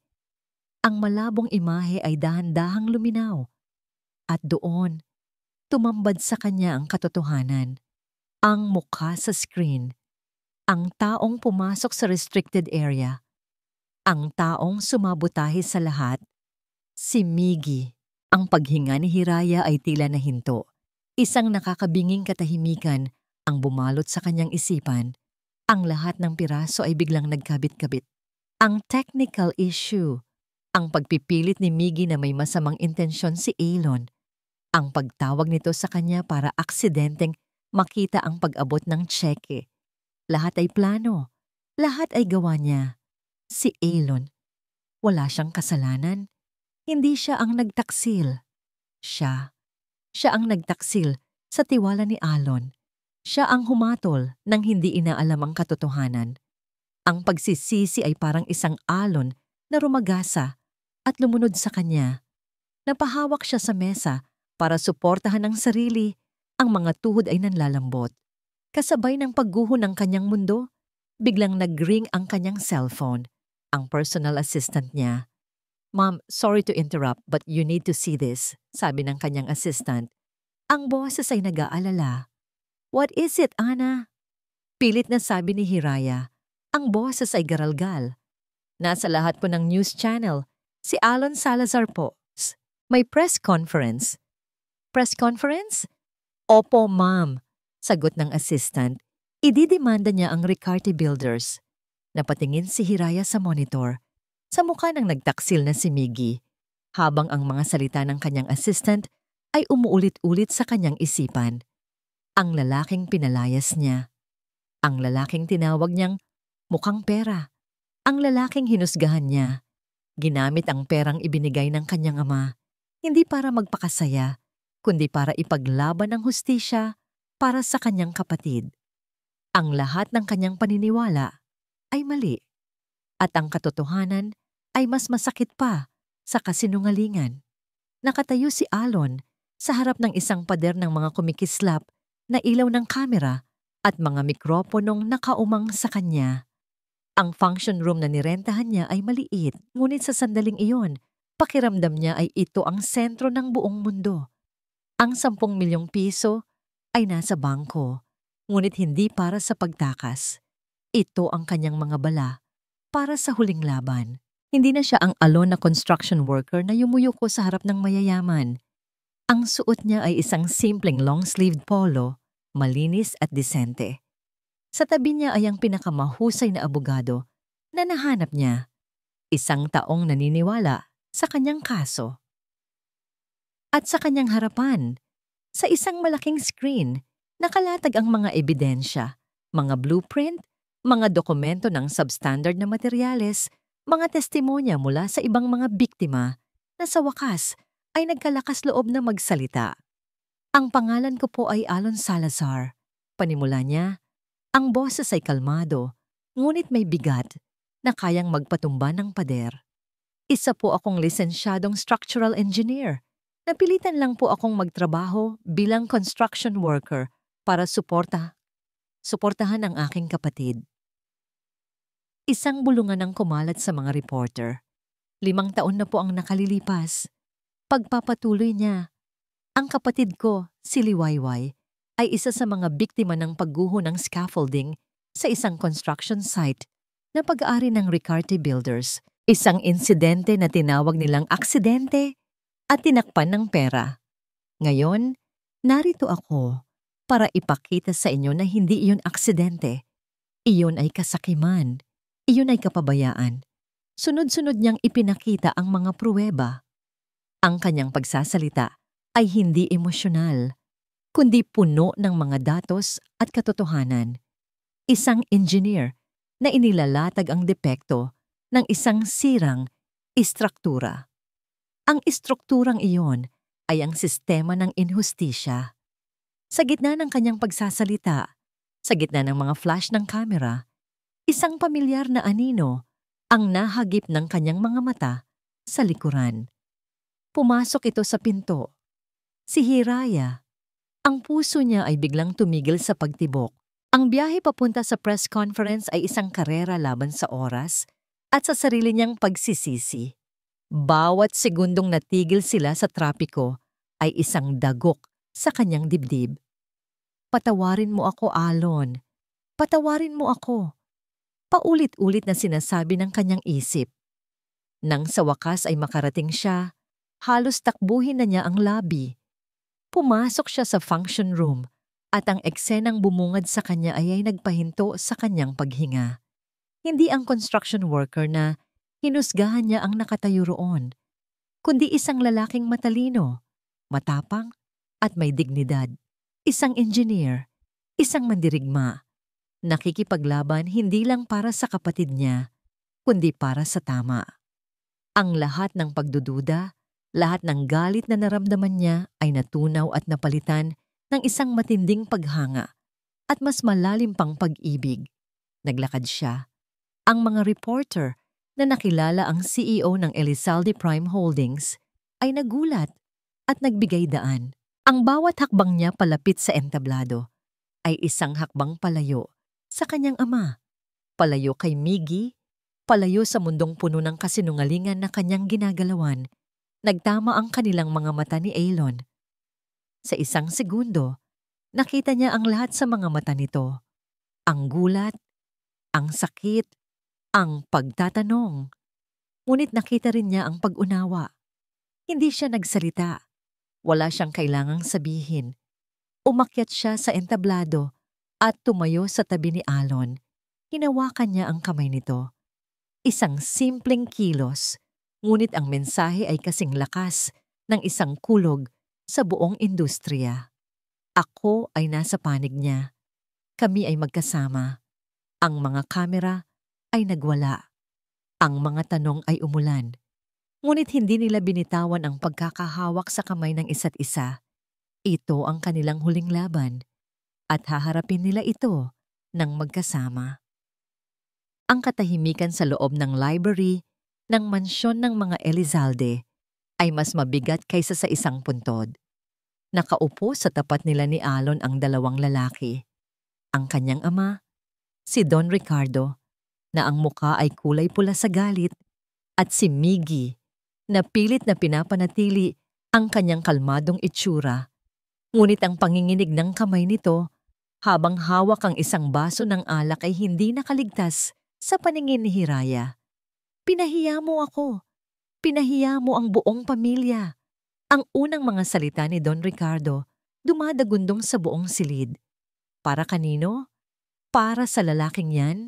Ang malabong imahe ay dahan-dahang luminaw. At doon, tumambad sa kanya ang katotohanan. Ang mukha sa screen. Ang taong pumasok sa restricted area. Ang taong sumabutahe sa lahat. Si Miggy. Ang paghinga ni Hiraya ay tila nahinto. Isang nakakabinging katahimikan ang bumalot sa kanyang isipan. Ang lahat ng piraso ay biglang nagkabit-kabit. Ang technical issue. Ang pagpipilit ni Miggy na may masamang intensyon si Elon. Ang pagtawag nito sa kanya para aksidenteng makita ang pag-abot ng tseke. Lahat ay plano. Lahat ay gawa niya. Si Elon. Wala siyang kasalanan. Hindi siya ang nagtaksil. Siya ang nagtaksil sa tiwala ni Alon. Siya ang humatol nang hindi inaalam ang katotohanan. Ang pagsisisi ay parang isang alon na rumagasa at lumunod sa kanya. Napahawak siya sa mesa para suportahan ang sarili. Ang mga tuhod ay nanlalambot. Kasabay ng pagguho ng kanyang mundo, biglang nag-ring ang kanyang cellphone, ang personal assistant niya. Mom, sorry to interrupt but you need to see this, sabi ng kanyang assistant. Ang boses ay nag-aalala. What is it, Ana? Pilit na sabi ni Hiraya. Ang boses ay garalgal. Nasa lahat po ng news channel. Si Alon Salazar po. May press conference. Press conference? Opo, ma'am. Sagot ng assistant. Ididemanda niya ang Ricarte Builders. Napatingin si Hiraya sa monitor. Sa mukha ng nagtaksil na si Miggy. Habang ang mga salita ng kanyang assistant ay umuulit-ulit sa kanyang isipan. Ang lalaking pinalayas niya. Ang lalaking tinawag niyang mukhang pera. Ang lalaking hinusgahan niya. Ginamit ang perang ibinigay ng kanyang ama, hindi para magpakasaya, kundi para ipaglaban ng hustisya para sa kanyang kapatid. Ang lahat ng kanyang paniniwala ay mali. At ang katotohanan ay mas masakit pa sa kasinungalingan. Nakatayo si Alon sa harap ng isang pader ng mga kumikislap na ilaw ng kamera at mga mikroponong nakaumang sa kanya. Ang function room na nirentahan niya ay maliit, ngunit sa sandaling iyon, pakiramdam niya ay ito ang sentro ng buong mundo. Ang 10 milyong piso ay nasa bangko, ngunit hindi para sa pagtakas. Ito ang kanyang mga bala para sa huling laban. Hindi na siya ang alon na construction worker na yumuyuko sa harap ng mayayaman. Ang suot niya ay isang simpleng long-sleeved polo, malinis at disente. Sa tabi niya ay ang pinakamahusay na abogado na nahanap niya, isang taong naniniwala sa kanyang kaso. At sa kanyang harapan, sa isang malaking screen, nakalatag ang mga ebidensya, mga blueprint, mga dokumento ng substandard na materyales, mga testimonya mula sa ibang mga biktima na sa wakas ay nagkalakas loob na magsalita. Ang pangalan ko po ay Alon Salazar. Panimula niya, ang boses ay kalmado, ngunit may bigat na kayang magpatumba ng pader. Isa po akong lisensyadong structural engineer. Napilitan lang po akong magtrabaho bilang construction worker para suportahan ang aking kapatid. Isang bulungan ang kumalat sa mga reporter. 5 taon na po ang nakalilipas. Pagpapatuloy niya, ang kapatid ko, si Liwayway, ay isa sa mga biktima ng pagguho ng scaffolding sa isang construction site na pag-aari ng Ricarte Builders. Isang insidente na tinawag nilang aksidente at tinakpan ng pera. Ngayon, narito ako para ipakita sa inyo na hindi iyon aksidente. Iyon ay kasakiman. Iyon ay kapabayaan. Sunod-sunod niyang ipinakita ang mga pruweba. Ang kanyang pagsasalita ay hindi emosyonal, kundi puno ng mga datos at katotohanan. Isang engineer na inilalatag ang depekto ng isang sirang istruktura. Ang istrukturang iyon ay ang sistema ng inhustisya. Sa gitna ng kanyang pagsasalita, sa gitna ng mga flash ng kamera, isang pamilyar na anino ang nahagip ng kanyang mga mata sa likuran. Pumasok ito sa pinto. Si Hiraya. Ang puso niya ay biglang tumigil sa pagtibok. Ang biyahe papunta sa press conference ay isang karera laban sa oras at sa sarili niyang pagsisisi. Bawat segundong natigil sila sa trapiko ay isang dagok sa kanyang dibdib. Patawarin mo ako, Alon. Patawarin mo ako. Paulit-ulit na sinasabi ng kanyang isip. Nang sa wakas ay makarating siya, halos takbuhin na niya ang lobby. Pumasok siya sa function room at ang eksenang bumungad sa kanya ay nagpahinto sa kanyang paghinga. Hindi ang construction worker na hinusgahan niya ang nakatayo roon, kundi isang lalaking matalino, matapang at may dignidad. Isang engineer, isang mandirigma, nakikipaglaban hindi lang para sa kapatid niya, kundi para sa tama. Ang lahat ng pagdududa, lahat ng galit na naramdaman niya ay natunaw at napalitan ng isang matinding paghanga at mas malalim pang pag-ibig. Naglakad siya. Ang mga reporter na nakilala ang CEO ng Elizalde Prime Holdings ay nagulat at nagbigay daan. Ang bawat hakbang niya palapit sa entablado ay isang hakbang palayo sa kanyang ama, palayo kay Miggy, Palayo sa mundong puno ng kasinungalingan na kanyang ginagalawan, nagtama ang kanilang mga mata ni Alon. Sa isang segundo, nakita niya ang lahat sa mga mata nito. Ang gulat, ang sakit, ang pagtatanong. Ngunit nakita rin niya ang pag-unawa. Hindi siya nagsalita. Wala siyang kailangang sabihin. Umakyat siya sa entablado at tumayo sa tabi ni Alon. Hinawakan niya ang kamay nito. Isang simpleng kilos, ngunit ang mensahe ay kasing lakas ng isang kulog sa buong industriya. Ako ay nasa panig niya. Kami ay magkasama. Ang mga kamera ay nagwala. Ang mga tanong ay umulan. Ngunit hindi nila binitawan ang pagkakahawak sa kamay ng isa't isa. Ito ang kanilang huling laban at haharapin nila ito ng magkasama. Ang katahimikan sa loob ng library ng mansyon ng mga Elizalde ay mas mabigat kaysa sa isang puntod. Nakaupo sa tapat nila ni Alon ang dalawang lalaki. Ang kanyang ama, si Don Ricardo, na ang muka ay kulay pula sa galit, at si Miggy, na pilit na pinapanatili ang kanyang kalmadong itsura. Ngunit ang panginginig ng kamay nito habang hawak ang isang baso ng alak ay hindi nakaligtas sa paningin ni Hiraya. Pinahiya mo ako. Pinahiya mo ang buong pamilya. Ang unang mga salita ni Don Ricardo dumadagundong sa buong silid. Para kanino? Para sa lalaking yan?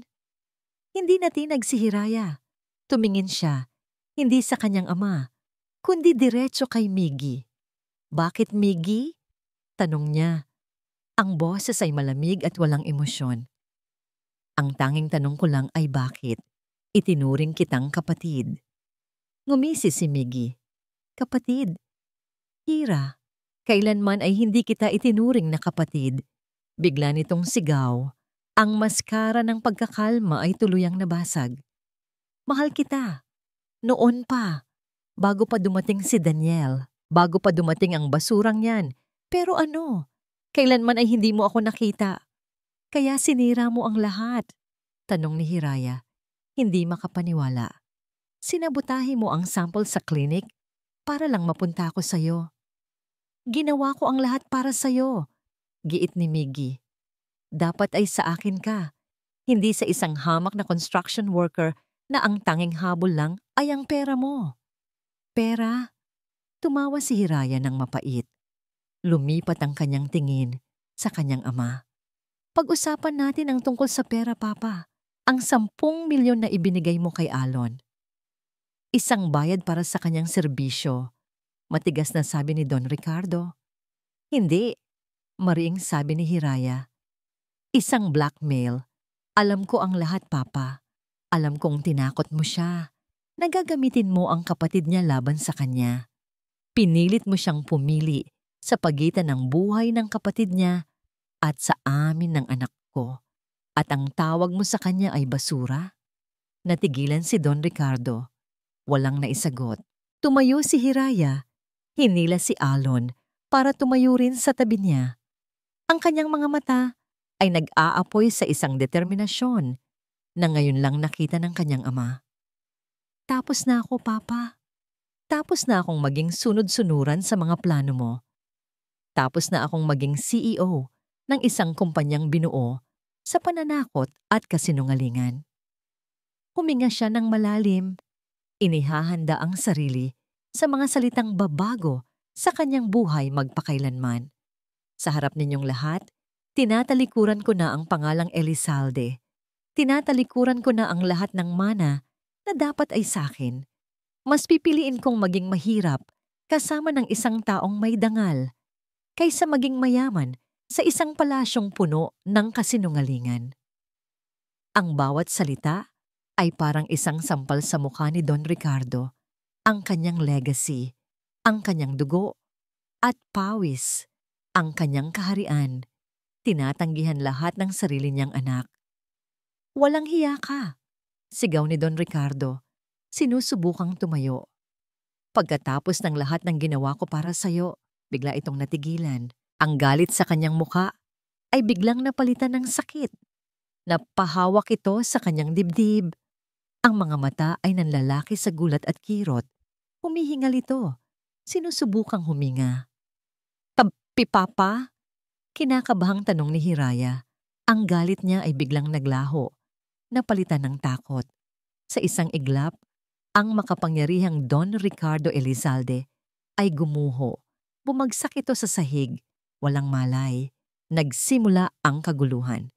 Hindi natinag si Hiraya. Tumingin siya, hindi sa kanyang ama, kundi diretso kay Miggy. Bakit Miggy? Tanong niya. Ang boses ay malamig at walang emosyon. Ang tanging tanong ko lang ay bakit? Itinuring kitang kapatid. Ngumisi si Miggy. Kapatid. Hira, kailanman ay hindi kita itinuring na kapatid. Bigla nitong sigaw. Ang maskara ng pagkakalma ay tuluyang nabasag. Mahal kita. Noon pa. Bago pa dumating si Daniel. Bago pa dumating ang basurang yan. Pero ano? Kailanman ay hindi mo ako nakita. Kaya sinira mo ang lahat. Tanong ni Hiraya. Hindi makapaniwala. Sinabutahe mo ang sample sa clinic para lang mapunta ako sa'yo. Ginawa ko ang lahat para sa'yo. Giit ni Miggy. Dapat ay sa akin ka. Hindi sa isang hamak na construction worker na ang tanging habol lang ay ang pera mo. Pera? Tumawa si Hiraya ng mapait. Lumipat ang kanyang tingin sa kanyang ama. Pag-usapan natin ang tungkol sa pera, Papa. Ang 10 milyon na ibinigay mo kay Alon. Isang bayad para sa kanyang serbisyo. Matigas na sabi ni Don Ricardo. Hindi, mariing sabi ni Hiraya. Isang blackmail. Alam ko ang lahat, Papa. Alam kong tinakot mo siya. Nagagamitin mo ang kapatid niya laban sa kanya. Pinilit mo siyang pumili sa pagitan ng buhay ng kapatid niya at sa amin ng anak ko. At ang tawag mo sa kanya ay basura? Natigilan si Don Ricardo. Walang naisagot. Tumayo si Hiraya. Hinila si Alon para tumayo rin sa tabi niya. Ang kanyang mga mata ay nag-aapoy sa isang determinasyon na ngayon lang nakita ng kanyang ama. Tapos na ako, Papa. Tapos na akong maging sunod-sunuran sa mga plano mo. Tapos na akong maging CEO ng isang kumpanyang binuo sa pananakot at kasinungalingan. Huminga siya ng malalim. Inihahanda ang sarili sa mga salitang babago sa kanyang buhay magpakailanman. Sa harap ninyong lahat, tinatalikuran ko na ang pangalang Elizalde. Tinatalikuran ko na ang lahat ng mana na dapat ay sakin. Mas pipiliin kong maging mahirap kasama ng isang taong may dangal kaysa maging mayaman sa isang palasyong puno ng kasinungalingan. Ang bawat salita ay parang isang sampal sa mukha ni Don Ricardo, ang kanyang legacy, ang kanyang dugo, at pawis, ang kanyang kaharian. Tinatanggihan lahat ng sarili niyang anak. Walang hiya ka, sigaw ni Don Ricardo, sinusubukang tumayo. Pagkatapos ng lahat ng ginawa ko para sa'yo, bigla itong natigilan. Ang galit sa kanyang muka ay biglang napalitan ng sakit. Napahawak ito sa kanyang dibdib. Ang mga mata ay nanlalaki sa gulat at kirot. Humihingal ito. Sinusubukang huminga. Papa? Kinakabahang tanong ni Hiraya. Ang galit niya ay biglang naglaho, napalitan ng takot. Sa isang iglap, ang makapangyarihang Don Ricardo Elizalde ay gumuho. Bumagsak ito sa sahig, walang malay. Nagsimula ang kaguluhan.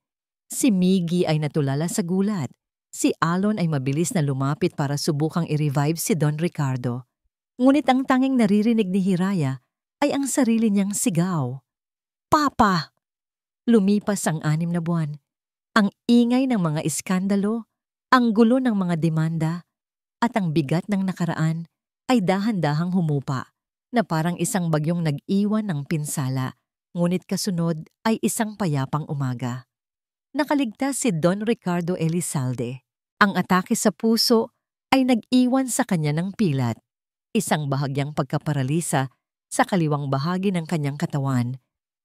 Si Miggy ay natulala sa gulat. Si Alon ay mabilis na lumapit para subukang i-revive si Don Ricardo. Ngunit ang tanging naririnig ni Hiraya ay ang sarili niyang sigaw. Papa! Lumipas ang 6 na buwan. Ang ingay ng mga iskandalo, ang gulo ng mga demanda, at ang bigat ng nakaraan ay dahan-dahang humupa na parang isang bagyong nag-iwan ng pinsala, ngunit kasunod ay isang payapang umaga. Nakaligtas si Don Ricardo Elizalde. Ang atake sa puso ay nag-iwan sa kanya ng pilat, isang bahagyang pagkaparalisa sa kaliwang bahagi ng kanyang katawan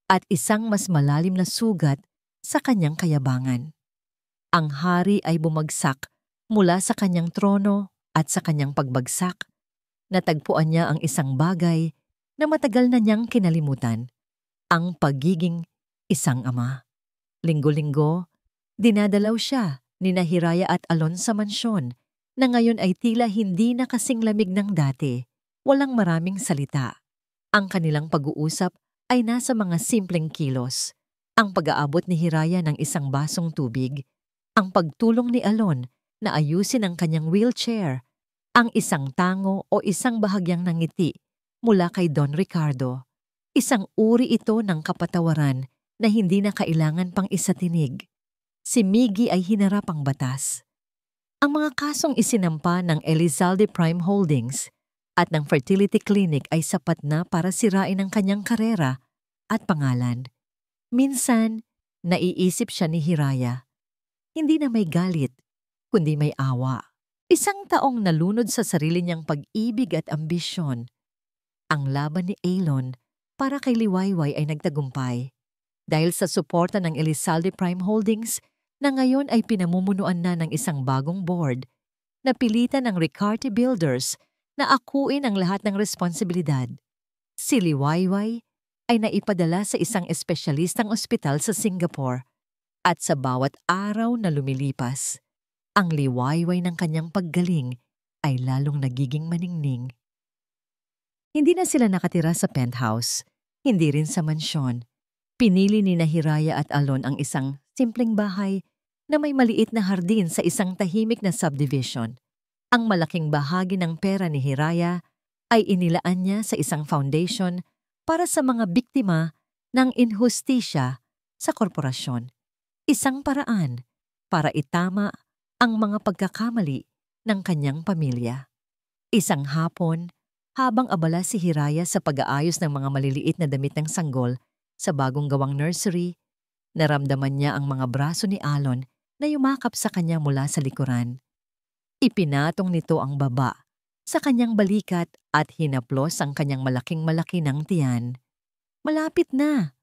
at isang mas malalim na sugat sa kanyang kayabangan. Ang hari ay bumagsak mula sa kanyang trono at sa kanyang pagbagsak, natagpuan niya ang isang bagay na matagal na niyang kinalimutan, ang pagiging isang ama. Linggo-linggo, dinadalaw siya ni Hiraya at Alon sa mansyon na ngayon ay tila hindi na kasing lamig ng dati, walang maraming salita. Ang kanilang pag-uusap ay nasa mga simpleng kilos. Ang pag-aabot ni Hiraya ng isang basong tubig, ang pagtulong ni Alon na ayusin ang kanyang wheelchair, ang isang tango o isang bahagyang nangiti mula kay Don Ricardo. Isang uri ito ng kapatawaran na hindi na kailangan pang isatinig. Si Miggy ay hinarap ang batas. Ang mga kasong isinampa ng Elizalde Prime Holdings at ng fertility clinic ay sapat na para sirain ang kanyang karera at pangalan. Minsan, naiisip siya ni Hiraya. Hindi na may galit, kundi may awa. Isang taong nalunod sa sarili niyang pag-ibig at ambisyon. Ang laban ni Alon para kay Liwayway ay nagtagumpay. Dahil sa suporta ng Elizalde Prime Holdings na ngayon ay pinamumunuan na ng isang bagong board, napilitan ng Ricarte Builders na akuin ang lahat ng responsibilidad. Si Liwayway ay naipadala sa isang espesyalistang ospital sa Singapore at sa bawat araw na lumilipas, ang liwayway ng kanyang paggaling ay lalong nagiging maningning. Hindi na sila nakatira sa penthouse, hindi rin sa mansyon. Pinili ni Hiraya at Alon ang isang simpleng bahay na may maliit na hardin sa isang tahimik na subdivision. Ang malaking bahagi ng pera ni Hiraya ay inilaan niya sa isang foundation para sa mga biktima ng inhustisya sa korporasyon. Isang paraan para itama ang mga pagkakamali ng kanyang pamilya. Isang hapon, habang abala si Hiraya sa pag-aayos ng mga maliliit na damit ng sanggol sa bagong gawang nursery, naramdaman niya ang mga braso ni Alon na yumakap sa kanya mula sa likuran. Ipinatong nito ang baba sa kanyang balikat at hinaplos ang kanyang malaking-malaki ng tiyan. Malapit na,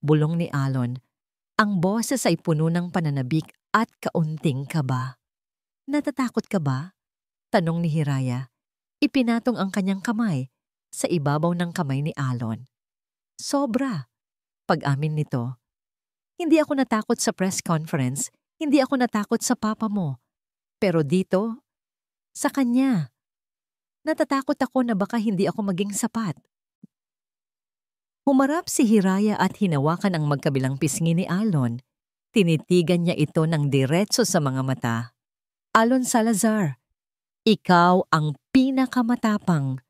bulong ni Alon. Ang boses ay puno ng pananabik at kaunting kaba. Natatakot ka ba? Tanong ni Hiraya. Ipinatong ang kanyang kamay sa ibabaw ng kamay ni Alon. Sobra, pag-amin nito. Hindi ako natakot sa press conference, hindi ako natakot sa papa mo. Pero dito, sa kanya, natatakot ako na baka hindi ako maging sapat. Humarap si Hiraya at hinawakan ang magkabilang pisngi ni Alon. Tinitigan niya ito ng diretso sa mga mata. Alon Salazar, ikaw ang pinakamatapang,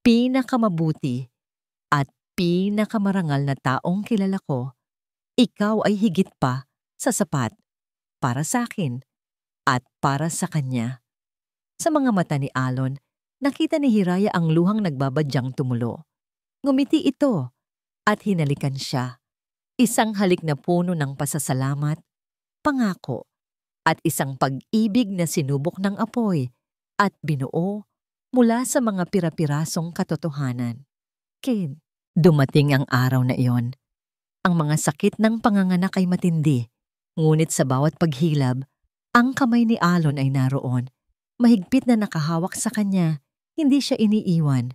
pinakamabuti, at pinakamarangal na taong kilala ko. Ikaw ay higit pa sa sapat para sa akin at para sa kanya. Sa mga mata ni Alon, nakita ni Hiraya ang luhang nagbabadyang tumulo. Ngumiti ito at hinalikan siya. Isang halik na puno ng pasasalamat, pangako, at isang pag-ibig na sinubok ng apoy at binuo mula sa mga pirapirasong katotohanan. Kid, dumating ang araw na iyon. Ang mga sakit ng panganganak ay matindi, ngunit sa bawat paghilab, ang kamay ni Alon ay naroon, Mahigpit na nakahawak sa kanya, hindi siya iniiwan.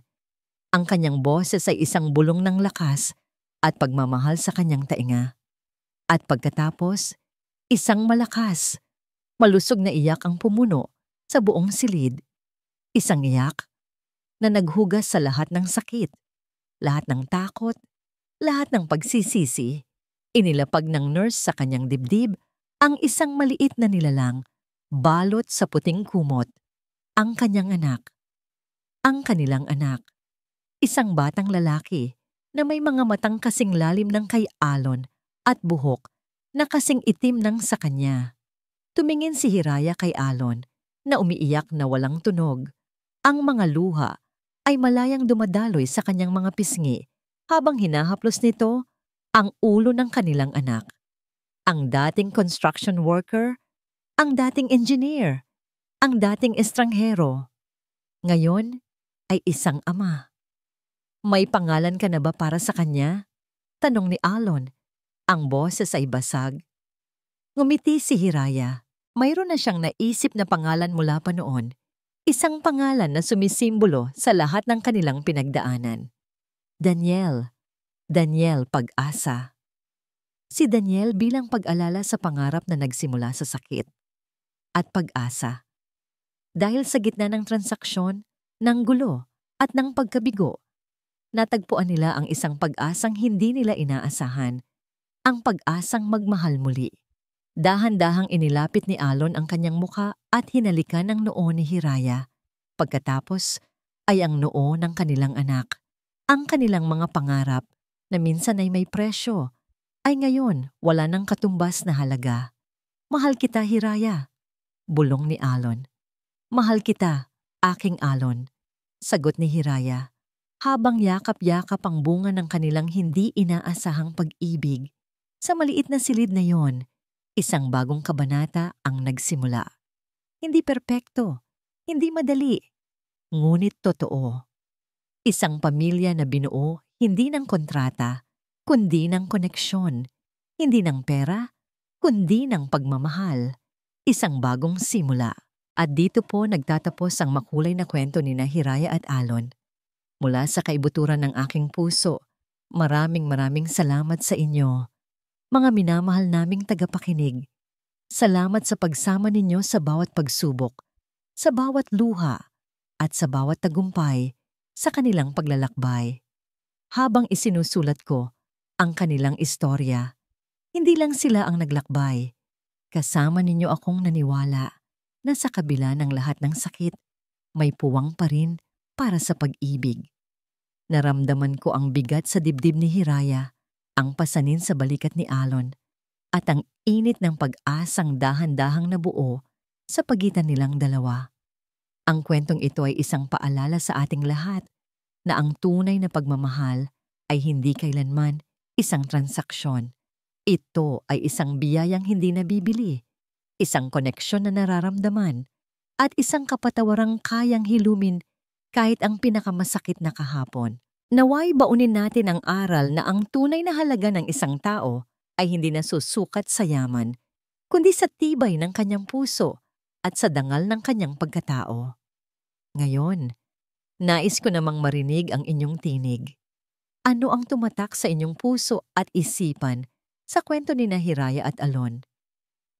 Ang kanyang boses ay isang bulong ng lakas at pagmamahal sa kanyang tainga. At pagkatapos, isang malakas, malusog na iyak ang pumuno sa buong silid. Isang iyak na naghugas sa lahat ng sakit, lahat ng takot, lahat ng pagsisisi. Inilapag ng nurse sa kanyang dibdib ang isang maliit na nilalang, balot sa puting kumot, ang kanyang anak. Ang kanilang anak. Isang batang lalaki na may mga matang kasing lalim ng kay Alon at buhok na kasing itim ng sa kanya. Tumingin si Hiraya kay Alon na umiiyak na walang tunog. Ang mga luha ay malayang dumadaloy sa kanyang mga pisngi habang hinahaplos nito ang ulo ng kanilang anak. Ang dating construction worker, ang dating engineer, ang dating estranghero. Ngayon ay isang ama. May pangalan ka na ba para sa kanya? Tanong ni Alon. Ang boses ay basag. Ngumiti si Hiraya. Mayroon na siyang naisip na pangalan mula pa noon. Isang pangalan na sumisimbolo sa lahat ng kanilang pinagdaanan. Daniel. Daniel Pag-asa. Si Daniel bilang pag-alala sa pangarap na nagsimula sa sakit. At pag-asa. Dahil sa gitna ng transaksyon, ng gulo at ng pagkabigo, natagpuan nila ang isang pag-asang hindi nila inaasahan, ang pag-asang magmahal muli. Dahan-dahang inilapit ni Alon ang kanyang muka at hinalikan ang noo ni Hiraya. Pagkatapos ay ang noo ng kanilang anak. Ang kanilang mga pangarap na minsan ay may presyo, ay ngayon wala nang katumbas na halaga. Mahal kita, Hiraya, bulong ni Alon. Mahal kita, aking Alon, sagot ni Hiraya. Habang yakap-yakap ang bunga ng kanilang hindi inaasahang pag-ibig, sa maliit na silid na yon, isang bagong kabanata ang nagsimula. Hindi perpekto, hindi madali, ngunit totoo. Isang pamilya na binuo hindi ng kontrata, kundi ng koneksyon, hindi ng pera, kundi ng pagmamahal. Isang bagong simula. At dito po nagtatapos ang makulay na kwento ni Hiraya at Alon. Mula sa kaibuturan ng aking puso, maraming salamat sa inyo. Mga minamahal naming tagapakinig. Salamat sa pagsama ninyo sa bawat pagsubok, sa bawat luha, at sa bawat tagumpay sa kanilang paglalakbay. Habang isinusulat ko ang kanilang istorya, hindi lang sila ang naglakbay. Kasama ninyo akong naniwala na sa kabila ng lahat ng sakit, may puwang pa rin para sa pag-ibig. Naramdaman ko ang bigat sa dibdib ni Hiraya, ang pasanin sa balikat ni Alon, at ang init ng pag-asang dahan-dahang nabuo sa pagitan nilang dalawa. Ang kwentong ito ay isang paalala sa ating lahat na ang tunay na pagmamahal ay hindi kailanman isang transaksyon. Ito ay isang biyayang hindi nabibili, isang koneksyon na nararamdaman, at isang kapatawarang kayang hilumin kahit ang pinakamasakit na kahapon. Naway baunin natin ang aral na ang tunay na halaga ng isang tao ay hindi nasusukat sa yaman, kundi sa tibay ng kanyang puso at sa dangal ng kanyang pagkatao. Ngayon, nais ko namang marinig ang inyong tinig. Ano ang tumatak sa inyong puso at isipan sa kwento ni Hiraya at Alon?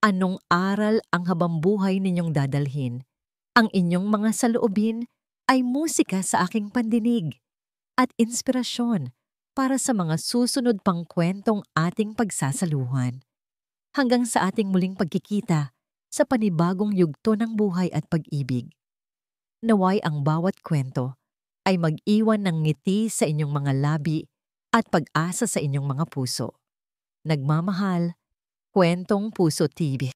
Anong aral ang habambuhay ninyong dadalhin? Ang inyong mga saloobin ay musika sa aking pandinig at inspirasyon para sa mga susunod pang kwentong ating pagsasaluhan. Hanggang sa ating muling pagkikita sa panibagong yugto ng buhay at pag-ibig. Naway ang bawat kwento ay mag-iwan ng ngiti sa inyong mga labi at pag-asa sa inyong mga puso. Nagmamahal, Kwentong Puso TV.